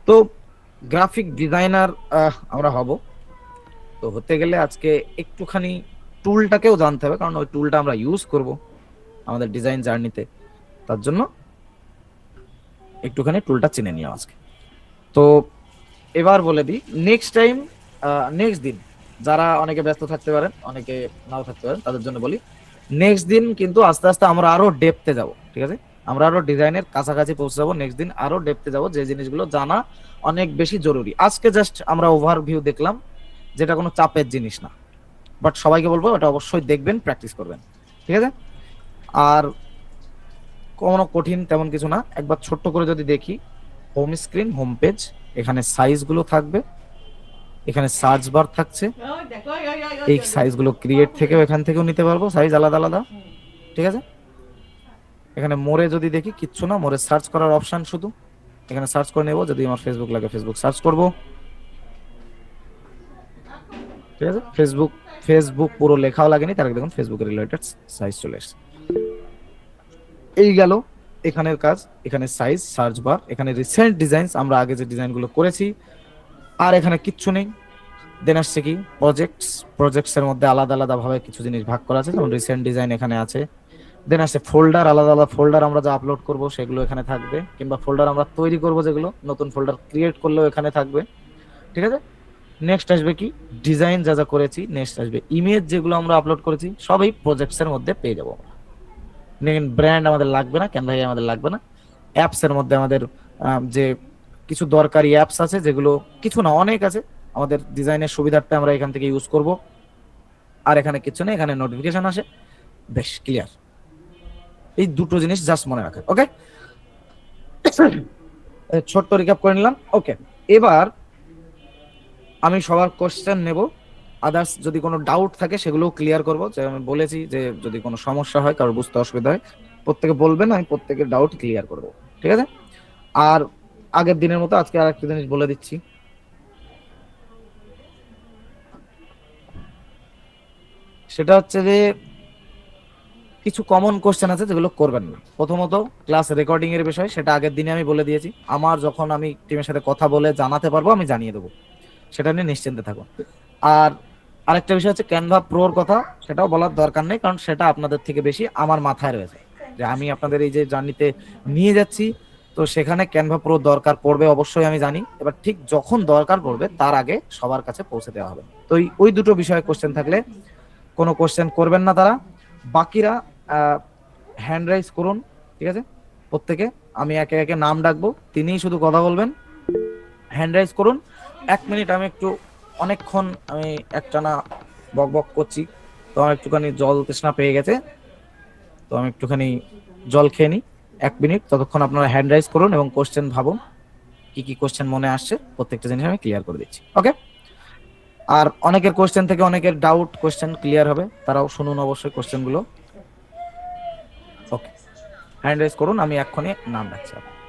তো গ্রাফিক ডিজাইনার আমরা হব। তো হতে গেলে আজকে একটুখানি টুলটাকেও জানতে হবে, কারণ ওই টুলটা আমরা ইউজ করব আমাদের ডিজাইন জার্নিতে, তার জন্য একটুখানি টুলটা চিনে নিও আজকে। তো এবার বলে দিই, নেক্সট টাইম, নেক্সট দিন যারা অনেকে ব্যস্ত থাকতে পারেন, অনেকে নাও থাকতে পারেন, তাদের জন্য বলি নেক্সট দিন কিন্তু আস্তে আস্তে আমরা আরো ডেপথে যাব, ঠিক আছে? আমরা আরো ডিজাইনের কাছাকাছি পৌঁছে যাবো, নেক্সট দিন আরো ডেপথে যাব, যে জিনিসগুলো জানা অনেক বেশি জরুরি। আজকে জাস্ট আমরা ওভারভিউ দেখলাম, যেটা কোনো চাপের জিনিস না, বাট সবাইকে বলবো ওটা অবশ্যই দেখবেন, প্র্যাকটিস করবেন, ঠিক আছে? আর কোনো কঠিন তেমন কিছু না, একবার ছোট্ট করে যদি দেখি, হোম স্ক্রিন, হোম পেজ, এখানে সাইজগুলো থাকবে, এখানে সার্চ বার থাকছে, এই সাইজগুলো ক্রিয়েট থেকেও এখান থেকেও নিতে পারবো, সাইজ আলাদা আলাদা, ঠিক আছে? এখানে মোড়ে যদি দেখি কিচ্ছু না, মোড়ে সার্চ করার অপশন শুধু, এখানে সার্চ করে নেব, যদি আমার ফেসবুক লাগে ফেসবুক সার্চ করব, ঠিক আছে? ফেসবুক, ফেসবুক পুরো লেখাও লাগেনি, তার আগে দেখুন ফেসবুকের রিলেটেড সাইজ চলে এসেছে। এই গেল এখানের কাজ, এখানে সাইজ, সার্চ বার, এখানে রিসেন্ট ডিজাইনস, আমরা আগে যে ডিজাইনগুলো করেছি, আর এখানে কিচ্ছু নেই। দেন আসছে কি প্রজেক্টস, প্রজেক্টস এর মধ্যে আলাদা আলাদা ভাবে কিছু জিনিস ভাগ করা আছে, যেমন রিসেন্ট ডিজাইন এখানে আছে। দেন আসছে ফোল্ডার, আলাদা আলাদা ফোল্ডার আমরা যা আপলোড করব সেগুলো এখানে থাকবে, কিংবা ফোল্ডার আমরা তৈরি করব যেগুলো, নতুন ফোল্ডার ক্রিয়েট করলেও এখানে থাকবে, ঠিক আছে? নেক্সট আসবে কি ডিজাইন যা যা করেছি, নেক্সট আসবে ইমেজ যেগুলো আমরা আপলোড করেছি, সবই প্রজেক্টস এর মধ্যে পেয়ে যাবো। ব্র্যান্ড আমাদের লাগবে না, ক্যানভা আমাদের লাগবে না। অ্যাপস এর মধ্যে আমাদের যে কিছু দরকারি অ্যাপস আছে, যেগুলো কিছু না অনেক আছে, আমাদের ডিজাইনের সুবিধার্থে আমরা এখান থেকে ইউজ করব। আর এখানে কিছু নেই, এখানে নোটিফিকেশন আসে, বেশ ক্লিয়ার। এই দুটো জিনিস জাস্ট মনে রাখেন, ওকে? ছোট্ট রিক্যাপ করে নিলাম, ওকে? এবার আমি সবার কোশ্চেন নেব, আদার্স যদি কোনো ডাউট থাকে সেগুলো ক্লিয়ার করবো, যে আমি বলেছি যে যদি কোনো সমস্যা হয়, কারোর বুঝতে অসুবিধা হয়, প্রত্যেকে বলবেন, আমি প্রত্যেকের ডাউট ক্লিয়ার করবো, ঠিক আছে? আর আগের দিনের মতো আজকে আর একটা জিনিস বলে দিচ্ছি, সেটা হচ্ছে যে কিছু কমন কোশ্চেন আছে যেগুলো করবেন না। প্রথমত ক্লাস রেকর্ডিং এর বিষয়, সেটা আগের দিনে আমি বলে দিয়েছি, আমার যখন আমি টিমের সাথে কথা বলে জানাতে পারবো আমি জানিয়ে দেবো, সেটা নিয়ে নিশ্চিন্তে থাকুন। আর আরেকটা বিষয় হচ্ছে ক্যানভা প্রোর কথা, সেটাও বলার দরকার নেই, কারণ সেটা আপনাদের থেকে বেশি আমার মাথায় রয়েছে, যে আমি আপনাদের এই যে জার্নিতে নিয়ে যাচ্ছি, তো সেখানে ক্যানভা প্রো দরকার পড়বে অবশ্যই, আমি জানি। এবার ঠিক যখন দরকার পড়বে তার আগে সবার কাছে পৌঁছে দেওয়া হবে। তো ওই দুটো বিষয়ে কোশ্চেন থাকলে কোনো কোশ্চেন করবেন না তারা, বাকিরা হ্যান্ড রাইজ করুন, ঠিক আছে? প্রত্যেকে আমি একে একে নাম ডাকবো, তিনিই শুধু কথা বলবেন, হ্যান্ড রাইজ করুন। 1 মিনিট, আমি একটু অনেকক্ষণ আমি একটানা বক বক করছি, তো আমার একটুখানি জল তৃষ্ণা পেয়ে গেছে, তো আমি একটুখানি জল খেয়ে নিই। 1 মিনিট ততক্ষণ আপনারা হ্যান্ড রাইজ করুন এবং কোশ্চেন ভাবুন, কি কি কোশ্চেন মনে আসছে, প্রত্যেকটা জিনিস আমি ক্লিয়ার করে দিচ্ছি, ওকে? আর অনেকের কোশ্চেন থেকে অনেকের ডাউট কোশ্চেন ক্লিয়ার হবে, তারাও শুনুন অবশ্যই কোশ্চেন গুলো, ওকে? হ্যান্ড রাইজ করুন, আমি এক্ষুনি নাম ডাকছি আপনার।